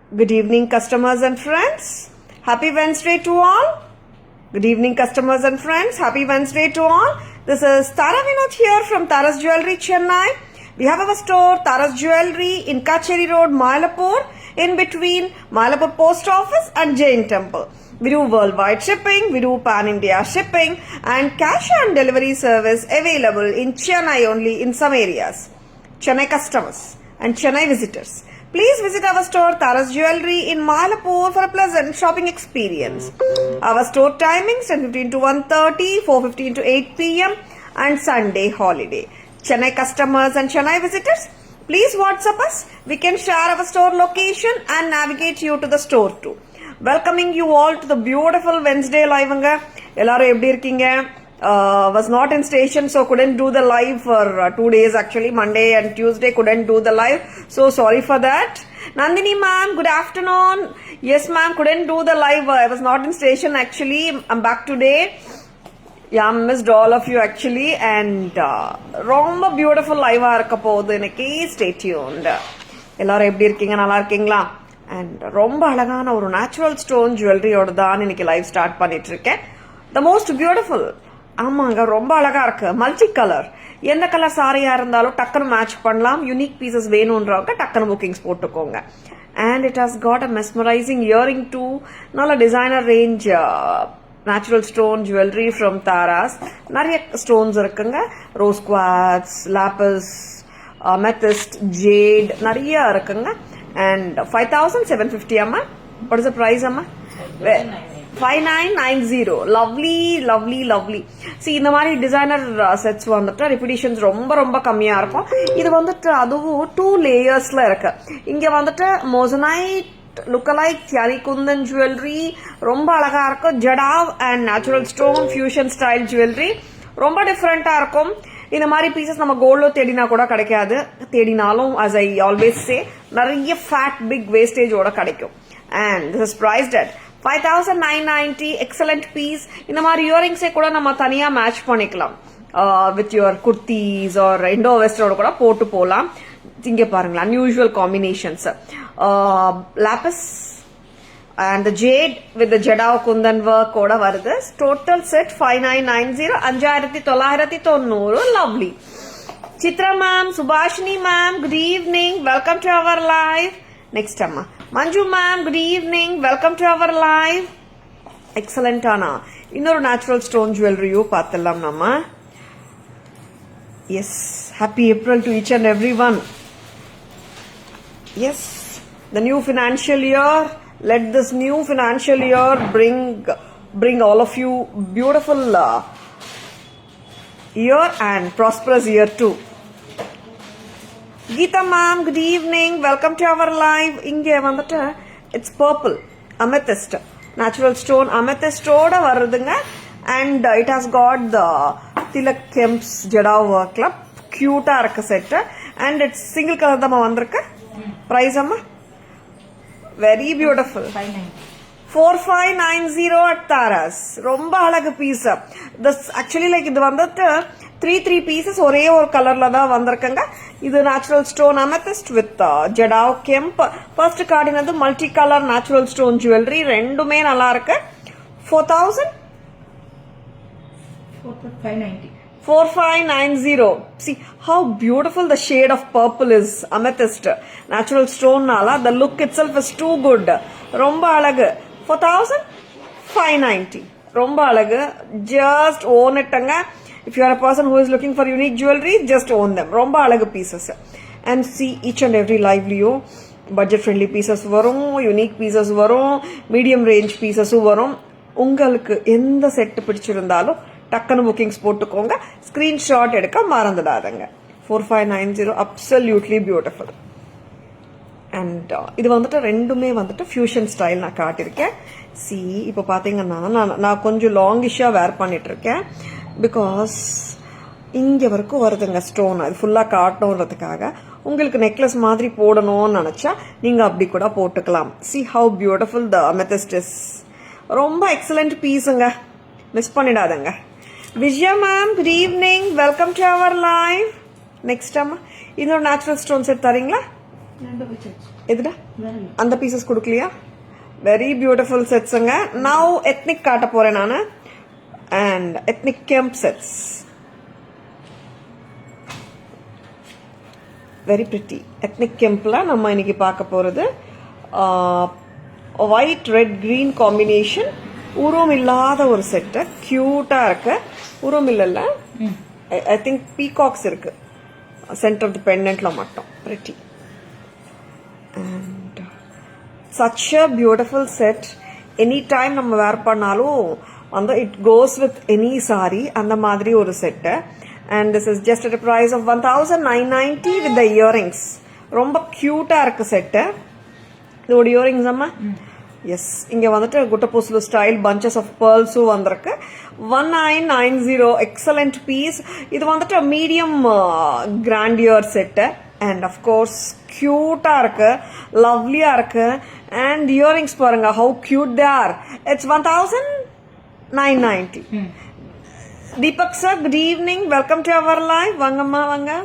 Good evening, customers and friends. Happy Wednesday to all. Good evening, customers and friends. Happy Wednesday to all. This is Tara Vinod here from Tara's Jewelry, Chennai. We have our store, Tara's Jewelry, in Kacheri Road, Mylapore, in between Mylapore Post Office and Jain Temple. We do worldwide shipping, we do pan-India shipping, and cash on delivery service available in Chennai only in some areas. Chennai customers and Chennai visitors, please visit our store Tara's Jewelry in Mylapore for a pleasant shopping experience. Our store timings 10:15 to 1:30, 4:15 to 8 p.m. and Sunday holiday. Chennai customers and Chennai visitors, please WhatsApp us. We can share our store location and navigate you to the store too. Welcoming you all to the beautiful Wednesday live. எல்லாரும் எப்படி இருக்கீங்க? Was not in station, so couldn't do the live for 2 days actually. Monday and Tuesday couldn't do the live, so sorry for that. Nandini ma'am, good afternoon. Yes ma'am, couldn't do the live. I was not in station actually. I'm back today. Yeah, missed all of you actually, and ரொம்ப beautiful லைவா இருக்க போகுது இன்னைக்கு. Stay tuned. எல்லாரும் எப்படி இருக்கீங்க? நல்லா இருக்கீங்களா? அண்ட் ரொம்ப அழகான ஒரு நேச்சுரல் ஸ்டோன் ஜுவல்லரியோட தான் இன்னைக்கு லைவ் ஸ்டார்ட் பண்ணிட்டு இருக்கேன். The most beautiful. ஆமாங்க, ரொம்ப அழகா இருக்கு. மல்டி கலர், எந்த கலர் சாரியா இருந்தாலும் டக்குன்னு மேட்ச் பண்ணலாம். யூனிக் பீசஸ் வேணும்ன்றவங்க டக்குன்னு புக்கிங்ஸ் போட்டுக்கோங்க. And it has got a mesmerising earring too. நல்ல designer range natural stone jewellery from Tara's. நிறைய ஸ்டோன்ஸ் இருக்குங்க. Rose quartz, lapis, amethyst, jade நிறைய இருக்குங்க. அண்ட் 5750 அம்மா. வாட் இஸ் த பிரைஸ் அம்மா? 5990. Lovely lovely lovely. சி, இந்த மாதிரி டிசைனர் செட்ஸ் வந்துட்டு ரிப்பிடேஷன்ஸ் ரொம்ப ரொம்ப கம்மியா இருக்கும். இது வந்துட்டு அதுவும் 2 லேயர்ஸ்ல இருக்கு. இங்க வந்துட்டு moissanite lookalike theory Kundan jewellery ரொம்ப அழகா இருக்கும். Jadau and natural stone fusion style jewellery ரொம்ப டிஃப்ரெண்டா இருக்கும். இந்த மாதிரி பீசஸ் நம்ம கோல்ட்ல தேடினா கூட கிடைக்காது. தேடினாலும் as I always say நிறைய ஃபேட் பிக் வேஸ்டேஜோட கிடைக்கும். And this is priced at 5990. Excellent piece. இந்த மாதிரி இயரிங்ஸே கூட நம்ம தனியா மேட்ச் பண்ணிக்கலாம் with your kurtis or Indo வெஸ்டரோட கூட போட்டு போகலாம். இங்க பாருங்களா, unusual combinations. Lapis and the jade with the jadao kundan work oda varudhu. Total set 5990, 5990. Lovely. Chitra ma'am, Subhashini ma'am, good evening, welcome to our live. Next amma Manju ma'am, good evening, welcome to our live. Excellent ana. Innoru natural stone jewelry you paathalam nama. Yes, happy April to each and everyone. Yes, the new financial year. Let this new financial year bring all of you beautiful year and prosperous year too. Geeta ma'am, good evening, welcome to our live. Inge vandata it's purple amethyst, natural stone amethyst oda varudunga, and it has got the Tilak Kemp's Jada work club. Cute ah irukku set, and it's single color da vandirukka. Price amma? Very beautiful. 4590 at Taras. ரொம்ப அழகு piece. This actually like இது வந்துட்டு 3 pieces ஒரே ஒரு கலர்ல தான் வந்திருக்குங்க. இது natural stone amethyst with jadau kemp. First கார்டினது multi colour natural stone jewellery. ரெண்டுமே நல்லா இருக்கு. 4590. See how beautiful the shade of purple is. Amethyst natural stone nala the look itself is too good. Romba alagu. 4590. Romba alagu. Just own it anga. If you are a person who is looking for unique jewelry, just own them. Romba alagu pieces. And see each and every lively budget friendly pieces varum, unique pieces varum, medium range pieces varum. உங்களுக்கு எந்த set பிடிச்சிருந்தாலும் டக்குன்னு bookings போட்டுக்கோங்க. Screenshot எடுக்க மறந்துடாதங்க. 4590 absolutely beautiful. And இது வந்துட்டு ரெண்டுமே வந்துட்டு ஃபியூஷன் ஸ்டைல் நான் காட்டியிருக்கேன். சி, இப்போ பார்த்தீங்கன்னா நான் கொஞ்சம் லாங்கிஷாக வேர் பண்ணிட்டு இருக்கேன். பிகாஸ் இங்கே வரைக்கும் வருதுங்க ஸ்டோன். அது ஃபுல்லாக காட்டணுன்றதுக்காக. உங்களுக்கு நெக்லஸ் மாதிரி போடணும்னு நினச்சா நீங்கள் அப்படி கூட போட்டுக்கலாம். See how beautiful the amethyst is. ரொம்ப எக்ஸலண்ட் பீஸுங்க, மிஸ் பண்ணிடாதங்க. Vijaya ma'am, good evening, welcome to our live. Next amma, இன்னொரு நேச்சுரல் ஸ்டோன் செட் தரீங்களா? எதுடா அந்த பீசஸ் கொடுக்கலையா? வெரி பியூட்டிஃபுல் செட்ஸுங்க. நவ் எத்னிக் காட்ட போறேன் நான். And ethnic kemp sets, very pretty. Ethnic கெம்ப்ல நம்ம இன்னைக்கு பார்க்க போறது ஒயிட் ரெட் கிரீன் காம்பினேஷன், உருவம் இல்லாத ஒரு செட்டு. கியூட்டா இருக்கு. உருவம் இல்லைல்ல, ஐ திங்க் பீகாக்ஸ் இருக்கு சென்டர் ஆஃப் தி பெண்டன்ட்ல மட்டும். Pretty and such a beautiful set. Any time நம்ம வேர் பண்ணாலும் வந்து it goes with any sari, அந்த மாதிரி ஒரு set. And this is just at price of 1990 with the இயரிங்ஸ். ரொம்ப கியூட்டா இருக்கு செட்டு. இதோட இயரிங்ஸ் அம்மா, எஸ், இங்க வந்துட்டு குட்டப்பூசலு ஸ்டைல் பஞ்சஸ் ஆஃப் பேர்ல்ஸும் வந்திருக்கு. 1990, எக்ஸலண்ட் பீஸ். இது வந்துட்டு medium grandeur set. And of course கியூட்டா இருக்கு, லவ்லியா இருக்கு. அண்ட் இயரிங்ஸ் பாருங்க, how cute they are. It's 1990. Deepak sir, good evening. Welcome to our live. Vangamma, vanga.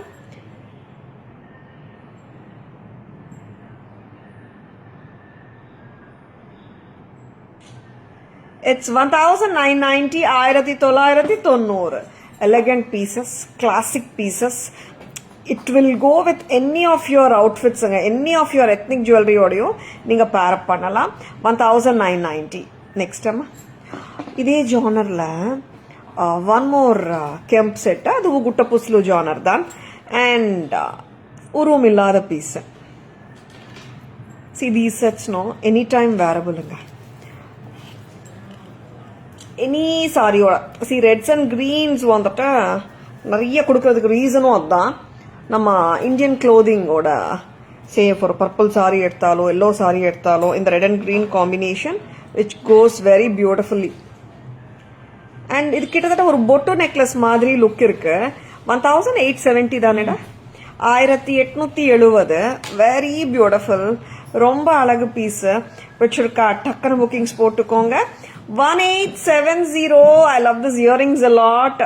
It's 1990, 1990. Elegant pieces, classic pieces. It will go with any of your outfits, any of your ethnic jewelry audio. நீங்க pair up பண்ணலாம். 1990. Next time. இதே ஜானர்ல one more kemp set. அது குட்டப்பூசலு genre தான். And உருவம் இல்லாத piece. See these sets no anytime wearableங்க. Any சாரியோட see reds and greens வந்துட்டு நிறைய கொடுக்கறதுக்கு ரீசனும் அதுதான். நம்ம இந்தியன் க்ளோதிங்கோட சேஃப் ஒரு பர்பிள் சாரி எடுத்தாலோ எல்லோ சாரி எடுத்தாலோ இந்த red and green combination which goes very beautifully. And இது கிட்டத்தட்ட ஒரு பொட்டு நெக்லஸ் மாதிரி லுக் இருக்கு. 1870 தானேடா, 1870. வெரி பியூட்டிஃபுல், ரொம்ப அழகு பீஸ். வச்சிருக்கா டக்குனு புக்கிங்ஸ் போட்டுக்கோங்க. 1870. ஐ love this earrings a lot.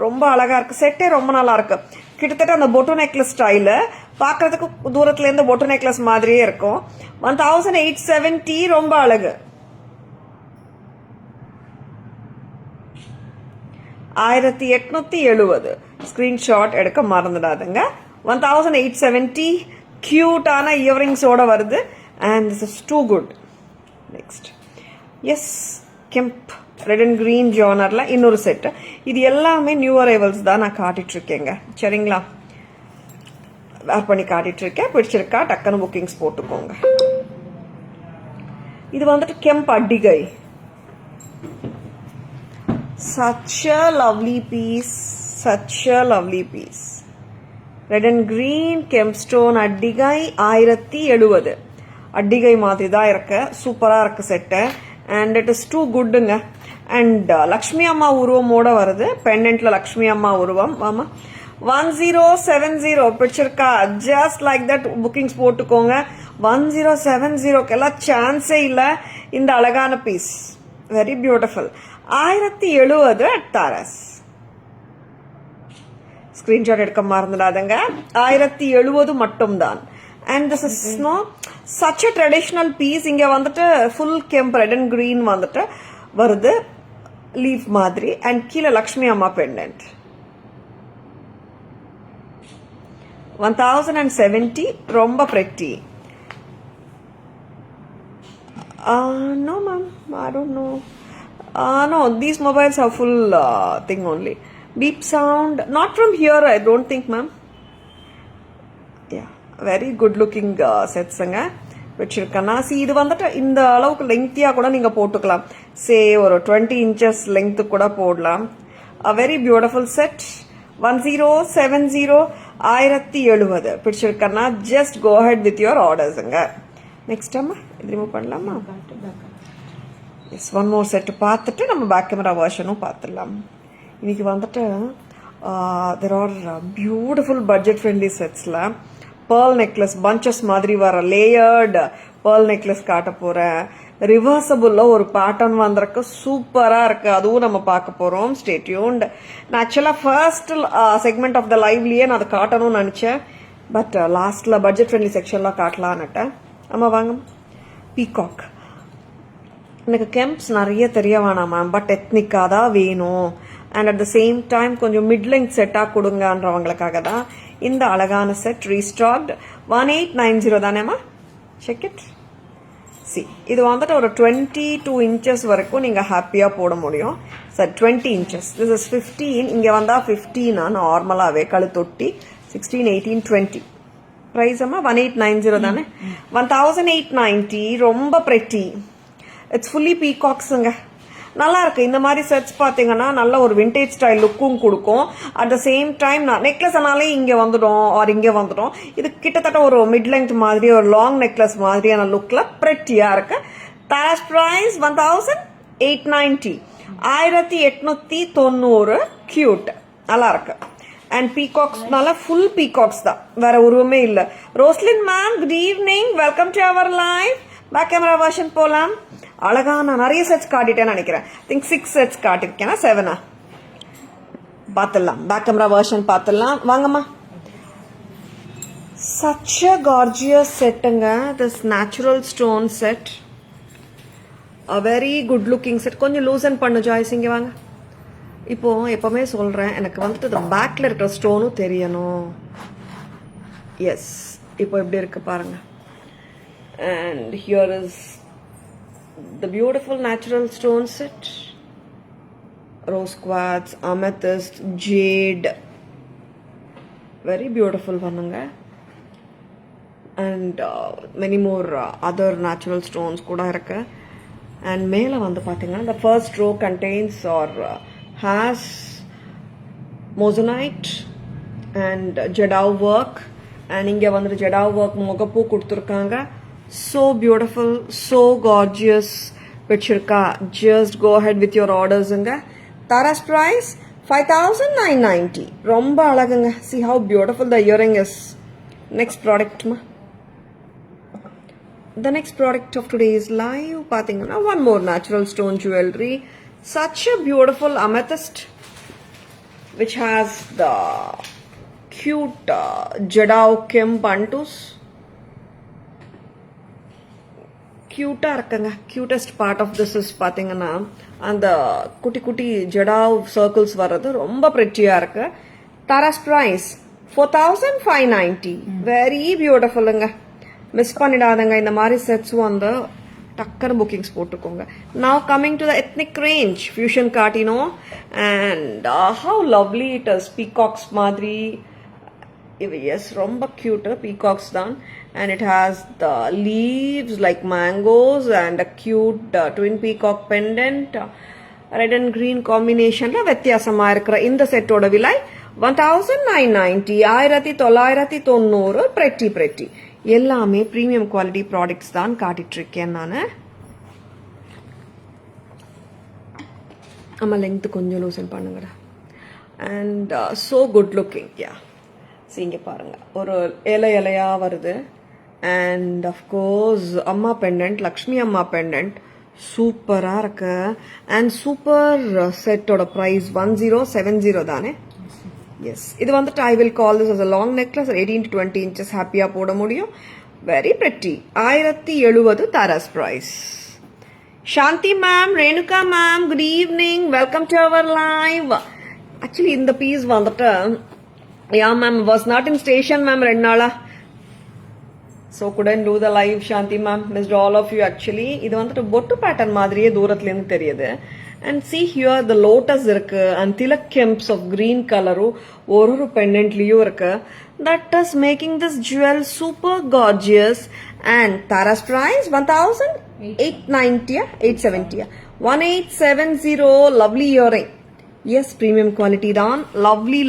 ரொம்ப அழகா இருக்கு. செட்டே ரொம்ப நல்லா இருக்கு. கிட்டத்தட்ட அந்த பொட்டு நெக்லஸ் ஸ்டைலு பார்க்கறதுக்கு தூரத்துல இருந்து பொட்டு நெக்லஸ் மாதிரியே இருக்கும். 1870 ரொம்ப அழகு. 1870 ஸ்கிரீன்ஷாட் எடுக்க மறந்துடாதுங்க. 1870 கியூட்டான இயரிங்ஸோட வருது. And this is too good. Next, yes, kemp red and green ஜானர்ல இன்னொரு செட். இது எல்லாமே நியூ அரைவல்ஸ் தான் நான் காட்டிட்டு இருக்கேங்க. சரிங்களா, வேர் பண்ணி காட்டிட்டு இருக்கேன். பிடிச்சிருக்கா டக்குனு புக்கிங்ஸ் போட்டுக்கோங்க. இது வந்துட்டு கெம்ப் அட்டிகை. such a lovely piece, such a lovely piece. Red and green kempstone அட்டிகை 1070. அட்டிகை மாதிரி தான் இருக்கு. சூப்பரா இருக்கு set. And it is too குட்டுங்க. அண்ட் லக்ஷ்மி அம்மா உருவமோட வருது. பெண்டன்ட்ல லக்ஷ்மி அம்மா உருவம். ஆமா, 1070 பிடிச்சிருக்கா? ஜஸ்ட் லைக் தட் புக்கிங்ஸ் போட்டுக்கோங்க. 1070 எல்லாம் சான்ஸே இல்ல. இந்த அழகான piece very beautiful. 1070 at Tara's. Screenshot எடுக்க மறந்துடாதங்க. 1070 மட்டும் தான். And this is no such a traditional piece. இங்க வந்துட்டு full kemp red and green வந்துட்டு வருது, லீஃப் மாதிரி. அண்ட் கீழே லக்ஷ்மி அம்மா பெண்டன்ட். 1070 ரொம்ப pretty. No ma'am, I don't know. No, these mobiles are full thing only. Beep sound, not from here, I don't think ma'am. Yeah, very good looking sets anga வச்சிருக்கேன். See, இது வந்துட்டு இந்த அளவுக்கு லெங்க்தியா கூட நீங்க போட்டுக்கலாம். சே ஒரு 20 inches லெங்த் கூட போடலாம். A very beautiful set. 1070 1070 பிடிச்சிருக்கேன்னா just go ahead with your orders ங்க. நெக்ஸ்ட் அம்மா இது ரிமூவ் பண்ணலாமா? எஸ், ஒன் மோர் செட் பார்த்துட்டு நம்ம பேக் கேமரா வெர்ஷனும் பார்த்துடலாம். இன்னைக்கு வந்துட்டு there are beautiful budget friendly செட்ஸில் பேர்ல் நெக்லஸ் பஞ்சஸ் மாதிரி வர லேயர்டு பேர்ல் நெக்லஸ் காட்ட போகிறேன். ரிவர்சபிளில் ஒரு பேட்டர்ன் வந்திருக்கு, சூப்பராக இருக்குது. அதுவும் நம்ம பார்க்க போகிறோம். Stay tuned. நான் ஆக்சுவலாக ஃபர்ஸ்ட் செக்மெண்ட் ஆஃப் த லைவ்லேயே நான் அதை காட்டணும்னு நினச்சேன். பட் லாஸ்ட்டில் பட்ஜெட் ஃப்ரெண்ட்லி செக்ஷனில் காட்டலான்னுட்டேன். ஆமாம் வாங்க. பீகாக் எனக்கு கெம்ப்ஸ் நிறைய தெரிய வேணாம் மேம், பட் எத்னிக்காக தான் வேணும். And at the same time கொஞ்சம் மிட் லெங்க் செட்டாக கொடுங்கன்றவங்களுக்காக தான் இந்த அழகான செட் ரீஸ்டாக்ட். 1890 தானேம்மா? Check it. சி இது வந்துட்டு ஒரு 22 inches வரைக்கும் நீங்கள் ஹாப்பியாக போட முடியும். Sir 20 inches, this is 15. இங்கே வந்தால் 15 நார்மலாகவே கழுத்தொட்டி 16, 18, 20. ப்ரைஸ் அம்மா 1890 தானே? 1890. ரொம்ப ப்ரெட்டி. It's fully பீகாக்ஸுங்க. நல்லா இருக்கு. இந்த மாதிரி செட்ஸ் பார்த்தீங்கன்னா நல்ல ஒரு விண்டேஜ் ஸ்டைல் லுக்கும் கொடுக்கும். அட் த சேம் டைம் நெக்லஸ்னாலே இங்கே வந்துடும் ஆர் இங்கே வந்துடும். இது கிட்டத்தட்ட ஒரு மிட் லெங்த் மாதிரி ஒரு லாங் நெக்லஸ் மாதிரியான லுக்கில் ப்ரெட்டியாக இருக்கு. தாஸ் ப்ரைஸ் 1890. 1890. கியூட், நல்லா இருக்கு. அண்ட் பீகாக்ஸ்னால ஃபுல் பீகாக்ஸ் தான், வேற உருவமே இல்லை. Roslin ma'am good evening, welcome to our live. Back camera version போகலாம். அழகான நிறைய செட்ஸ் காட்டிட்டேன்னு நினைக்கிறேன். திங்க் 6 செட்ஸ் காட்டிருக்கேனா 7 பார்த்துடலாம். பேக் கேமரா வெர்ஷன் பார்த்துடலாம் வாங்கம்மா. சச் அ கார்ஜியஸ் செட்டுங்க. This natural stone set, a very good looking set. கொஞ்சம் லூசன் பண்ணு ஜாய்ஸ், இங்கே வாங்க. இப்போ எப்பவுமே சொல்றேன், எனக்கு வந்துட்டு இந்த பேக்ல இருக்கிற ஸ்டோனும் தெரியணும். எஸ், இப்போ எப்படி இருக்கு பாருங்க. And here is the beautiful natural stone set. Rose quartz, amethyst, jade. Very beautiful vananga. And many more other natural stones kuda irukku. And mela vandu pathina the first row contains or has moissanite and jadao work. And inge vandu jadao work mogapu kuduthirukanga. So beautiful, so gorgeous. Pichirka, just go ahead with your orders. Tara's price 5990. Romba alaganga. See how beautiful the earring is. Next product ma. The next product of today's live pathina one more natural stone jewelry. Such a beautiful amethyst which has the cute jadao kim bantus. க்யூட்டாக இருக்குங்க. Cutest part of this is பார்த்தீங்கன்னா அந்த குட்டி குட்டி jadau circles வர்றது ரொம்ப ப்ரெட்டியாக இருக்கு. தாராஸ் ப்ரைஸ் 4590. வெரி பியூட்டிஃபுல்லுங்க. மிஸ் பண்ணிடாதுங்க. இந்த மாதிரி செட்ஸும் வந்து டக்குன்னு புக்கிங்ஸ் போட்டுக்கோங்க. Now coming to the ethnic range fusion காட்டினோ. And how lovely it is. Peacocks மாதிரி இது. எஸ், ரொம்ப க்யூட்டு பீகாக்ஸ் தான். And it has the leaves like mangoes and a cute twin peacock pendant. Red and green combination la vyathyasama irukra indha set oda vilai 1990. 1990. pretty ellame premium quality products dhaan kaatittirukken nanu. amma length konjam loosen pannunga. And so good looking. Yeah, see inge parunga oru ilayaya varudhu. And of course amma pendant, Lakshmi amma pendant சூப்பரா இருக்கு. And super செட்டோட price 1070 தானே? S, இது வந்துட்டு I will call this as a long necklace. 18 to 20 inches ஹாப்பியா போட முடியும். Very pretty. 1070 Tara's price. Shanti ma'am, Renuka ma'am, good evening, welcome to our live. Actually இந்த பீஸ் வந்துட்டு யா ma'am was not in station ma'am 2 நாளா. So couldn't do the live. Shanti ma'am, missed all of you actually. இது வந்துட்டு பொட்டு pattern மாதிரியே தூரத்துல இருந்து தெரியுது. And see here the lotus இருக்கு and tilak kemps of green color ஒரு pendantலயும் இருக்கு. That is making this jewel super gorgeous. And Tara's price 1890 870. 1870. Lovely earring. Yes, premium quality தான். Lovely.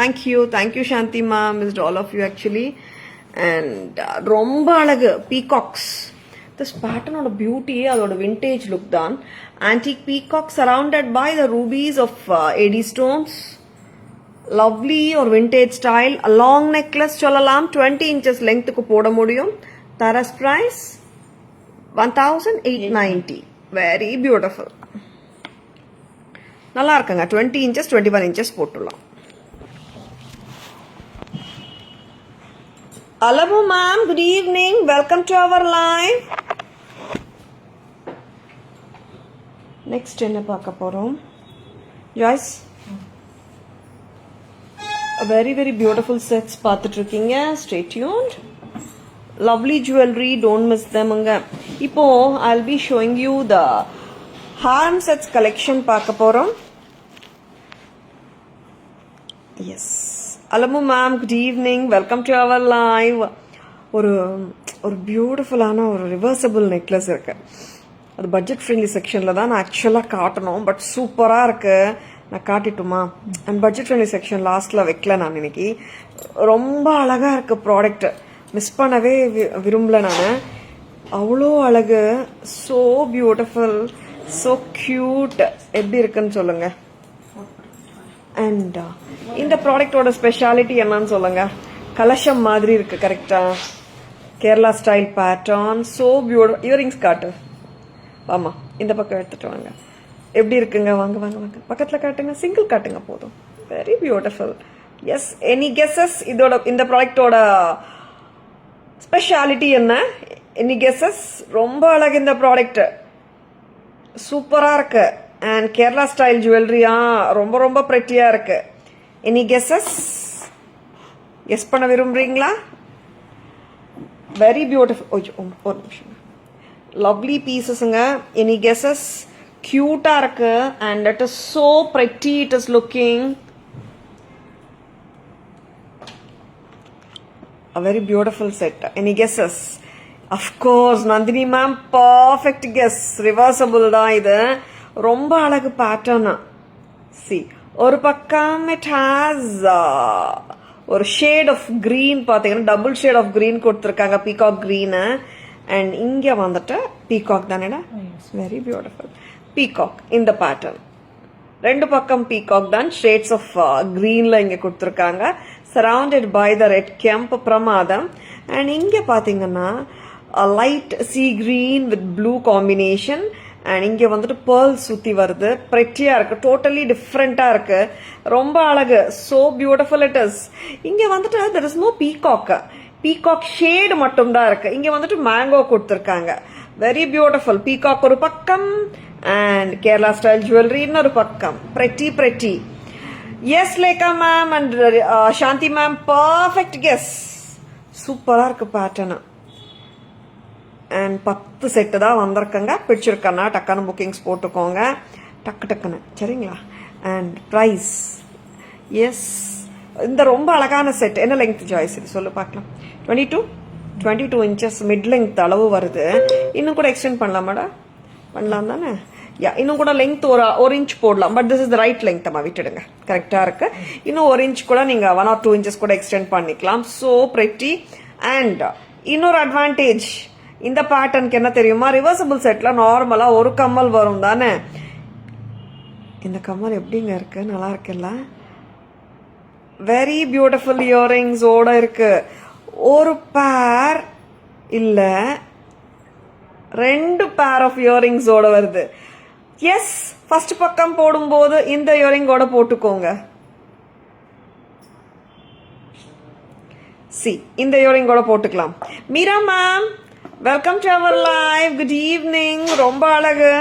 Thank you Shanti ma'am, missed all of you actually. And ரொம்ப அழகு peacocks. This பேட்டர்னோட பியூட்டியே அதோட vintage look தான். Antique peacock surrounded by the rubies of AD stones. Lovely ஒரு vintage style. Long necklace சொல்லலாம். 20 inches லெங்க்த்துக்கு போட முடியும். தரஸ் பிரைஸ் 1890. Very beautiful. நல்லா இருக்குங்க. 20 inches 21 inches போட்டுடலாம். Alamu ma'am, good evening. Welcome to our live. Next என்ன பார்க்க போறோம்? Joyce. A very very beautiful sets பார்த்துட்டு இருக்கீங்க. Stay tuned. Lovely jewelry, don't miss them அங்க. இப்போ I'll be showing you the harem sets collection பார்க்க போறோம். Yes. Alamu ma'am, good evening. Welcome to our live. ஒரு பியூட்டிஃபுல்லான ஒரு ரிவர்சபிள் நெக்லஸ் இருக்கு. அது பட்ஜெட் ஃப்ரெண்ட்லி செக்ஷனில் தான் நான் ஆக்சுவலாக காட்டணும், பட் சூப்பராக இருக்கு. நான் காட்டிட்டுமா? அண்ட் பட்ஜெட் ஃப்ரெண்ட்லி செக்ஷன் லாஸ்ட்டில் வைக்கல நான் இன்னைக்கு. ரொம்ப அழகாக இருக்கு ப்ராடக்ட், மிஸ் பண்ணவே விரும்பல நான். அவ்வளோ அழகு, ஸோ பியூட்டிஃபுல், ஸோ க்யூட். எப்படி இருக்குன்னு சொல்லுங்க. அண்ட் இந்த ப்ராடக்டோட ஸ்பெஷாலிட்டி என்னன்னு சொல்லுங்க. கலசம் மாதிரி இருக்கு, கரெக்டா? Kerala style pattern, so beautiful. Earrings காட்டு, ஆமா இந்த பக்கம் எடுத்துட்டு வாங்க. எப்படி இருக்குங்க? வாங்க வாங்க வாங்க, பக்கத்துல காட்டுங்க, சிங்கிள் காட்டுங்க போதும். Very beautiful. Yes, any guesses? இதோட இந்த ப்ராடக்டோட ஸ்பெஷாலிட்டி என்ன? Any guesses? ரொம்ப அழகு இந்த ப்ராடக்ட், சூப்பரா இருக்கு. அண்ட் கேரளா ஸ்டைல் ஜுவல்லரியா, ரொம்ப ரொம்ப பிரெட்டியா இருக்கு. Any guesses? கெஸ் பண்ண விரும்புறீங்களா? Very beautiful. ஒரு நிமிஷம். லவ்லி பீசஸ்ங்க. Any guesses? கியூட்டா இருக்கு and it is so pretty. It is looking a very beautiful set. Any guesses? Of course, Nandini ma'am, perfect guess. Reversible தான் இது. ரொம்ப அழகு பேட்டர்ன். சி, ஒரு பக்கம் இட் ஹாஸ் ஒரு ஷேட் ஆஃப் கிரீன், பார்த்தீங்கன்னா டபுள் ஷேட் ஆஃப் கிரீன் கொடுத்துருக்காங்க, peacock green. And இங்கே வந்துட்டு பீகாக் தானேடா? வெரி பியூட்டிஃபுல் பீகாக் இந்த பேட்டர்ன். ரெண்டு பக்கம் பீகாக் தான், ஷேட்ஸ் ஆஃப் கிரீன்ல இங்கே கொடுத்துருக்காங்க. Surrounded by the red kemp பிரமாதம். அண்ட் இங்கே பார்த்தீங்கன்னா light sea green with blue combination. And இங்கே வந்துட்டு பேர்ல் சுற்றி வருது, பிரெட்டியாக இருக்குது, டோட்டலி டிஃப்ரெண்ட்டாக இருக்குது, ரொம்ப அழகு, ஸோ பியூட்டிஃபுல் இட் இஸ். இங்கே வந்துட்டு there is no peacock, peacock shade மட்டும்தான் இருக்கு. இங்கே வந்துட்டு மேங்கோ கொடுத்துருக்காங்க. Very beautiful. பீகாக் ஒரு பக்கம் அண்ட் கேரளா ஸ்டைல் ஜுவல்லரி இன்னொரு பக்கம். Pretty pretty. Yes Lekha ma'am and Shanti ma'am, perfect guess. சூப்பராக இருக்கு பேட்டர்னு. அண்ட் 10 செட்டு தான் வந்திருக்கங்க. பிடிச்சிருக்கண்ணா டக்குன்னு புக்கிங்ஸ் போட்டுக்கோங்க, டக்கு டக்குன்னு, சரிங்களா? அண்ட் ப்ரைஸ், எஸ், இந்த ரொம்ப அழகான செட். என்ன லெங்க் ஜாய்ஸ் இது சொல்லு பார்க்கலாம்? 22 இன்ச்சஸ் மிட் லெங்த் அளவு வருது. இன்னும் கூட எக்ஸ்டெண்ட் பண்ணலாமாடா? பண்ணலாம் தானே? யா, இன்னும் கூட லெங்த் ஒரு இன்ச் போடலாம். But this is the right length. அம்மா விட்டுடுங்க, கரெக்டா இருக்கு. இன்னும் 1 இன்ச் கூட நீங்க 1 or 2 inches கூட எக்ஸ்டெண்ட் பண்ணிக்கலாம். So pretty. அண்ட் இன்னொரு அட்வான்டேஜ் இந்த பேட்டர்னுக்கு என்ன தெரியுமா? ரிவர்சபிள் செட்ல நார்மலா ஒரு கம்மல் வரும் தானே. இந்த கம்மல் எப்படிங்க இருக்கு? நல்லா இருக்குல்ல? வெரி பியூட்டிஃபுல் இயரிங்ஸோட இருக்கு. ஒரு பேர் இல்ல, 2 பேர் ஆஃப் இயரிங்ஸோட வருது. எஸ், ஃபர்ஸ்ட் பக்கம் போடும்போது இந்த இயரிங்கோட போட்டுக்கோங்க. சி, இந்த இயரிங்கோட போட்டுக்கலாம். Meera ma'am, welcome to our live. Good evening. ரொம்ப அழகு.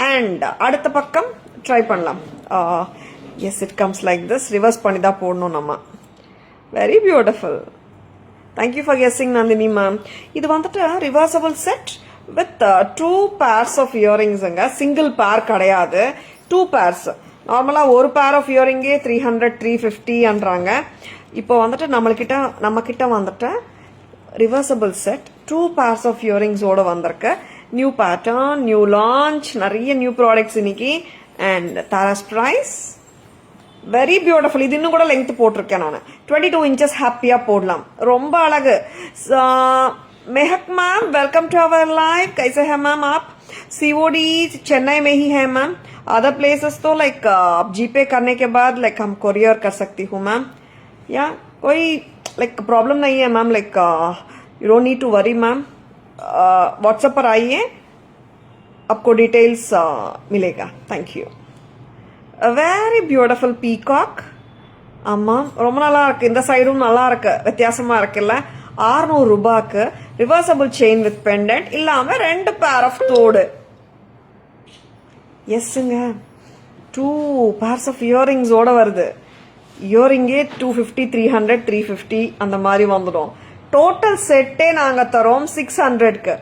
அண்ட் அடுத்த பக்கம் ட்ரை பண்ணலாம். Yes, it comes like this. Reverse பண்ணி தான் போடணும் நம்ம. Very beautiful. Thank you for guessing Nandini ma'am. இது வந்துட்டு reversible set with 2 pairs of இயரிங்ஸுங்க. சிங்கிள் பேர் கிடையாது, 2 pairs. நார்மலாக ஒரு பேர் ஆஃப் இயரிங்கே 300 350ன்றாங்க. இப்போ வந்துட்டு நம்ம கிட்ட வந்துட்டு ரிவர்சபிள் செட் 2 pairs ஆஃப் இயரிங்ஸோட வந்திருக்கு. நியூ பேட்டர்ன், நியூ லான்ச், நிறைய நியூ ப்ராடக்ட்ஸ் இன்னைக்கு. And Tara's price very beautiful. இது இன்னும் கூட லெங்த் போட்டிருக்கேன் நான். 22 inches ஹாப்பியா போடலாம். ரொம்ப அழகு. Mehak ma'am, welcome to our live. कैसे हैं मैम आप? सीओडी चेन्नई में ही है मैम. अदर प्लेसेस तो लाइक आप जीपे करने के बाद लाइक हम कोरियर कर सकती हूँ मैम. या कोई लाइक प्रॉब्लम नहीं है ma'am. Like you don't need to worry ma'am. WhatsApp पर आइए, आपको डिटेल्स मिलेगा. Thank you. Very beautiful peacock. ஆமாம், ரொம்ப நல்லா இருக்கு. இந்த சைடும் நல்லா இருக்கு, வித்தியாசமா இருக்குல்ல? 600 ரூபாய்க்கு ரிவர்சபிள் செயின் வித் பெண்டன்ட் இல்லாம 2 பேர் ஆஃப் தோடு. எஸ்ங்க 2 pairs ஆஃப் இயரிங்ஸோட வருது. இயரிங்கே 250, 300, 350 அந்த மாதிரி வந்துடும். டோட்டல் செட்டே நாங்க தரோம் 600க்கு.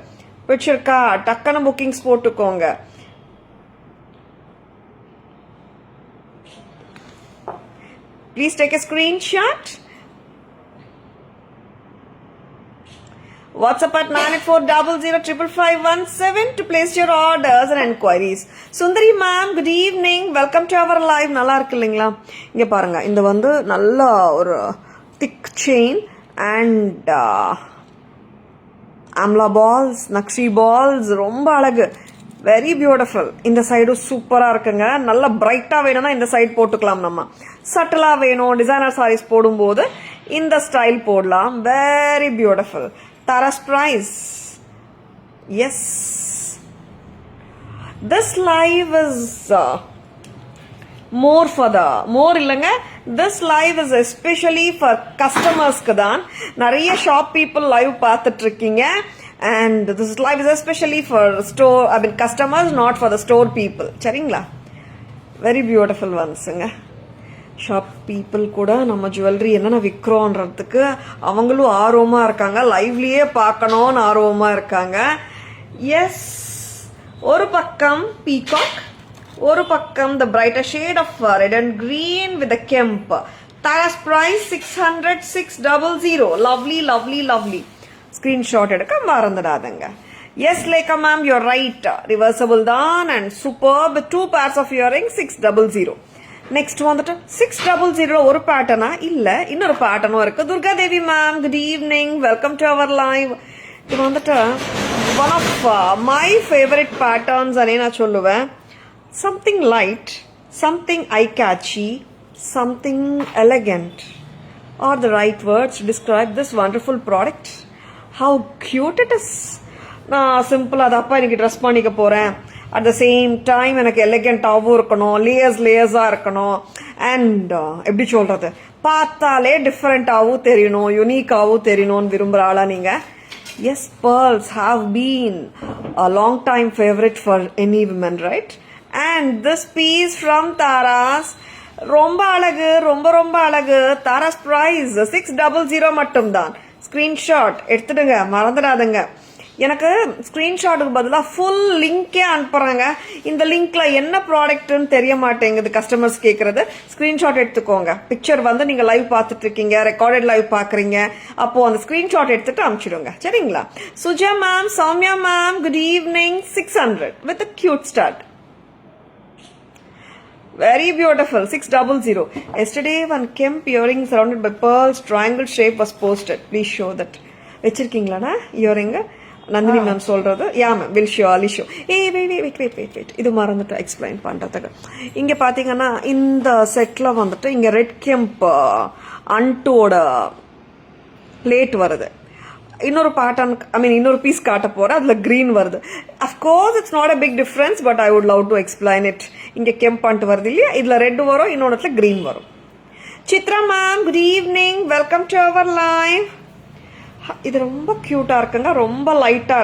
பிடிச்சிருக்கா? டக்குன்னு புக்கிங்ஸ் போட்டுக்கோங்க. Please take a screenshot. WhatsApp at 9840055517 to place your orders and enquiries. Sundari ma'am, good evening. Welcome to our live. நல்லா இருக்கு இல்லைங்களா? இங்க பாருங்க, இந்த வந்து நல்ல ஒரு thick chain and amla balls, nakshi balls, ரொம்ப அழகு. Very beautiful. இந்த சைடும் சூப்பரா இருக்குங்க. நல்ல பிரைட்டா வேணும்னா இந்த சைடு போட்டுக்கலாம். நம்ம சட்டலா வேணும் டிசைனர் சாரீஸ் போடும்போது இந்த ஸ்டைல் போடலாம். Very beautiful. Tara's price. Yes. This live is more இல்லங்க. This live is especially for customers க்கு தான். நிறைய ஷாப் people live பார்த்துட்டு இருக்கீங்க. And this live is especially for customers, not for the store people. சரிங்களா? Very beautiful onesங்க. Shop people கூட நம்ம jewellery என்னென்ன விற்கிறோன்றதுக்கு அவங்களும் ஆர்வமாக இருக்காங்க. லைவ்லியே பார்க்கணும்னு ஆர்வமாக இருக்காங்க. எஸ், ஒரு பக்கம் பீகாக், ஒரு பக்கம் the brighter shade of red and green with kemp. Tara's price 600, 600. Lovely lovely lovely. Screenshot எடுக்க மறந்துடாதுங்க. Yes Lekha ma'am, you're right. Reversible தான் and super. 2 pairs of earring 600. Next வந்துட்டு 600 ஒரு பேட்டர்னா இல்ல, இன்னொரு பேட்டர்னும் இருக்கு. Durga Devi ma'am, good evening. Welcome to our live. இது வந்துட்டு one of my favourite patterns அனே நான் சொல்லுவேன். Something light, something I catchy, something elegant R the right words to describe this wonderful product. How cute it is. நான் சிம்பிளா அதப்பா இன்னைக்கு dress பண்ணிக்க போறேன். அட் த சேம் டைம் எனக்கு எலிகண்டாகவும் இருக்கணும், லேயர்ஸாக இருக்கணும். அண்ட் எப்படி சொல்றது, பார்த்தாலே டிஃப்ரெண்டாகவும் தெரியணும், யூனிக்காகவும் தெரியணும்னு விரும்புகிற ஆளா நீங்கள்? Yes, pearls have been a long time favorite for any women, right? And this piece from Tara's ரொம்ப அழகு, ரொம்ப ரொம்ப அழகு. Tara's price 600 மட்டும்தான். ஸ்கிரீன்ஷாட் எடுத்துடுங்க, மறந்துடாதுங்க. எனக்கு ஸ்க்ரீன்ஷாட்டுக்கு பதிலாக ஃபுல் லிங்கே அனுப்புகிறாங்க. இந்த லிங்க்ல என்ன ப்ராடக்ட்னு தெரிய மாட்டேங்குது கஸ்டமர்ஸ் கேட்குறது. ஸ்க்ரீன்ஷாட் எடுத்துக்கோங்க. பிக்சர் வந்து நீங்கள் லைவ் பார்த்துட்டு இருக்கீங்க, ரெக்கார்டட் லைவ் பார்க்குறீங்க, அப்போது அந்த ஸ்க்ரீன்ஷாட் எடுத்துட்டு அனுப்பிச்சிடுங்க. சரிங்களா? Suja ma'am, Soumya ma'am, good evening. 600 with a cute start. Very beautiful. 600. Yesterday one Kemp earring surrounded by pearls triangle shape was posted. Please show that. வச்சிருக்கீங்களாண்ணா இயரிங்? நந்தினி மேம் சொல்றது. Yeah ma'am, will surely show. Wait, இது மறந்துட்டு explain பண்றதுக்கு. இங்க பாத்தீங்கன்னா இந்த செட்ல வந்துட்டு இங்க ரெட் கெம்ப் அன்டோட பிளேட் வருது. இன்னொரு பேட்டர்ன், இன்னொரு பீஸ் காட்ட போறேன், அதுல கிரீன் வருது. Of course it's not a big difference, but I would love to explain it. இங்க கெம்ப் அண்ட் வருது இல்லையா, இதுல ரெட் வரும், இன்னொன்னுல கிரீன் வரும். Chitra ma'am, good evening. Welcome to our live. இது ரொம்ப கியூட்டா இருக்குங்க, ரொம்ப லைட்டா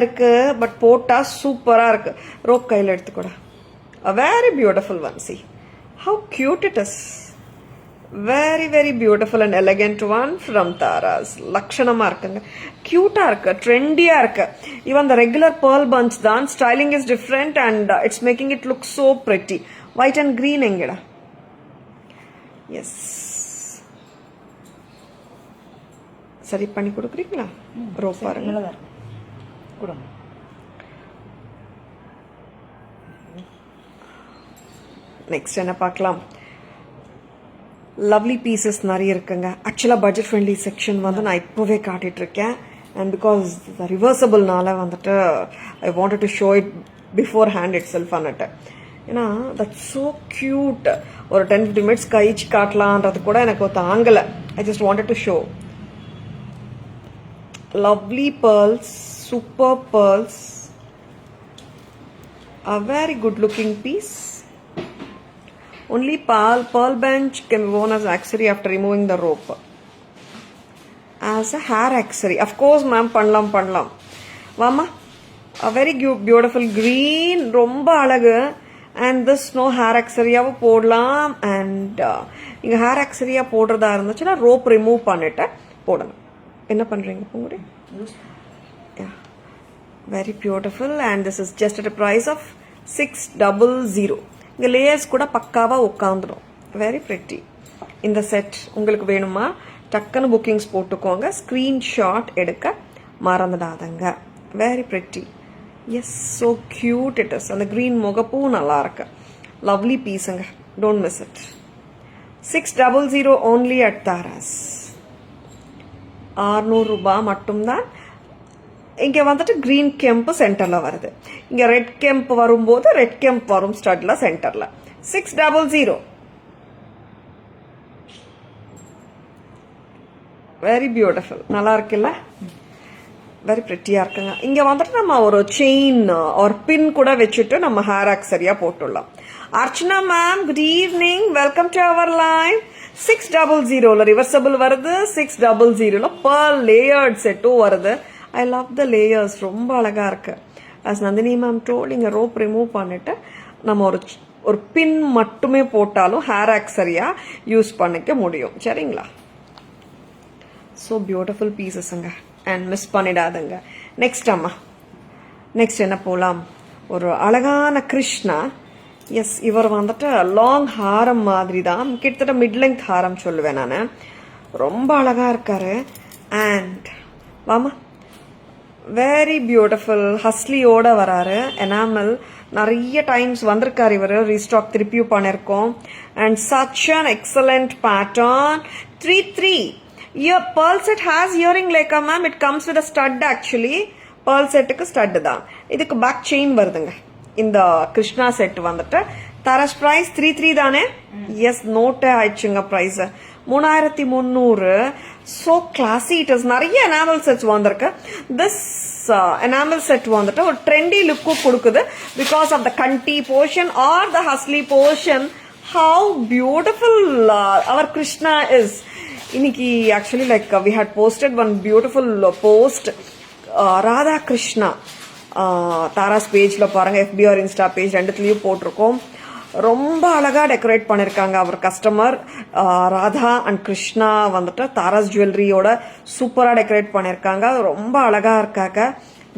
இருக்கு, பட் போட்டா சூப்பரா இருக்கு. ரோப் கையில் எடுத்துக்கூட. A very beautiful one. See how cute it is. Very very beautiful and elegant one from Tara's. லக்ஷணமா இருக்குங்க, கியூட்டா இருக்கு, ட்ரெண்டியா இருக்கு. Even the regular pearl bunch தான், styling is different and it's making it look so pretty. White and green எங்கடா? Yes, சரி பண்ணி கொடுக்குறீங்களா? Rope பாருங்க. நெக்ஸ்ட் என்ன பார்க்கலாம்? லவ்லி பீசஸ் நிறைய இருக்குங்க. ஆக்சுவலாக பட்ஜெட் ஃப்ரெண்ட்லி செக்ஷன் வந்து நான் இப்போவே காட்டிட்டு இருக்கேன். அண்ட் பிகாஸ் ரிவர்சபிள்னால வந்துட்டு I wanted to show it beforehand itself அன்னுட்டு. ஏன்னா தட்ஸ் ஸோ க்யூட். ஒரு 10-15 மினிட்ஸ் கழிச்சு காட்டலான்றது கூட எனக்கு தாங்கலை. I just wanted to show. Lovely pearls, super pearls, a very good looking piece. Only pearl bench can be worn as accessory after removing the rope. as a hair accessory. Of course ma'am, பண்ணலாம் வாமா. A very beautiful green, ரொம்ப அழகு. And this no hair accessory-ஆவும் போடலாம். And இங்க hair accessory-ஆ போடுறதா இருந்துச்சுன்னா rope remove பண்ணிட்டு போடுங்க. என்ன பண்றீங்க Poongudi? Yeah, very beautiful. And this is just at a price of 600. இங்க layers கூட பக்காவா உட்காந்துடும். Very pretty. இந்த செட் உங்களுக்கு வேணுமா டக்குன்னு புக்கிங்ஸ் போட்டுக்கோங்க. ஸ்க்ரீன்ஷாட் எடுக்க மறந்துடாதங்க. Very pretty. Yes, so cute it is. And the green முகப்பூ நல்லா இருக்கு. Lovely பீஸுங்க. Don't miss it. 600 only at Taras. 600 ரூபாய் மட்டும்தான். இங்க வந்துட்டு கிரீன் கெம்ப் சென்டர்ல வருது. இங்க ரெட் கெம்ப் வரும்போது ரெட் கெம்ப் வரும் ஸ்டட்ல சென்டர்ல. 600. Very beautiful. நல்லா இருக்குல்ல? வெரி பிரிட்டியா இருக்குங்க. இங்க வந்துட்டு நம்ம ஒரு செயின் ஒரு பின் கூட வச்சுட்டு நம்ம ஹேர் ஆக்சரியா போட்டுடலாம். Archana ma'am, good evening, welcome to our live. 600 reversible வருது. 600 பர்ல் லேயர்ட் செட்டும் வருது. ஐ லவ் த லேயர்ஸ், ரொம்ப அழகா இருக்கு. அஸ் நந்தினி மேம் டோல், இங்க ரோப் ரிமூவ் பண்ணிட்டு நம்ம ஒரு பின் மட்டுமே போட்டாலும் ஹேர் ஆக்சரியா யூஸ் பண்ணிக்க முடியும். சரிங்களா? ஸோ பியூட்டிஃபுல் பீசஸ்ங்க. அண்ட் மிஸ் பண்ணிடாதுங்க. நெக்ஸ்ட் அம்மா, நெக்ஸ்ட் என்ன போகலாம்? ஒரு அழகான கிருஷ்ணா. எஸ், இவர் வந்துட்டு லாங் ஹாரம் மாதிரி தான், கிட்டத்தட்ட மிட் லெங்க் ஹாரம் சொல்லுவேன் நான். ரொம்ப அழகா இருக்காரு. அண்ட் வாமா, வெரி பியூட்டிஃபுல் ஹஸ்லியோட வராரு. எனாமல் நிறைய டைம்ஸ் வந்திருக்காரு இவர். ரீஸ்டாக் திருப்பியும் பண்ணிருக்கோம். And such an excellent pattern. 3-3. Your pearl set has earring leka ma'am. It comes with a stud actually. Pearl set க்கு stud தான். இதுக்கு back chain வருதுங்க. இந்த கிருஷ்ணா செட் வந்துட்டு தரஸ் பிரைஸ் 33 தானே? எஸ், நோட் ஆயிடுச்சுங்க price. 3300. So classy it is. நிறைய enamel sets வந்திருக்கு. This enamel set வந்துட்டு ஒரு trendy look கொடுக்குது because of the kanti portion or the husly portion. How beautiful our Krishna is. இன்னைக்கு actually like we had posted one beautiful post. Radha Krishna Tara's பேஜ்ல பாருங்க, FB or Insta page ரெண்டுத்துலயும் போட்டிருக்கோம். ரொம்ப அழகா டெக்கரேட் பண்ணிருக்காங்க our customer. Radha and Krishna வந்துட்டு தாராஸ் ஜுவல்லரியோட சூப்பரா டெக்கரேட் பண்ணிருக்காங்க. ரொம்ப அழகா இருக்காங்க.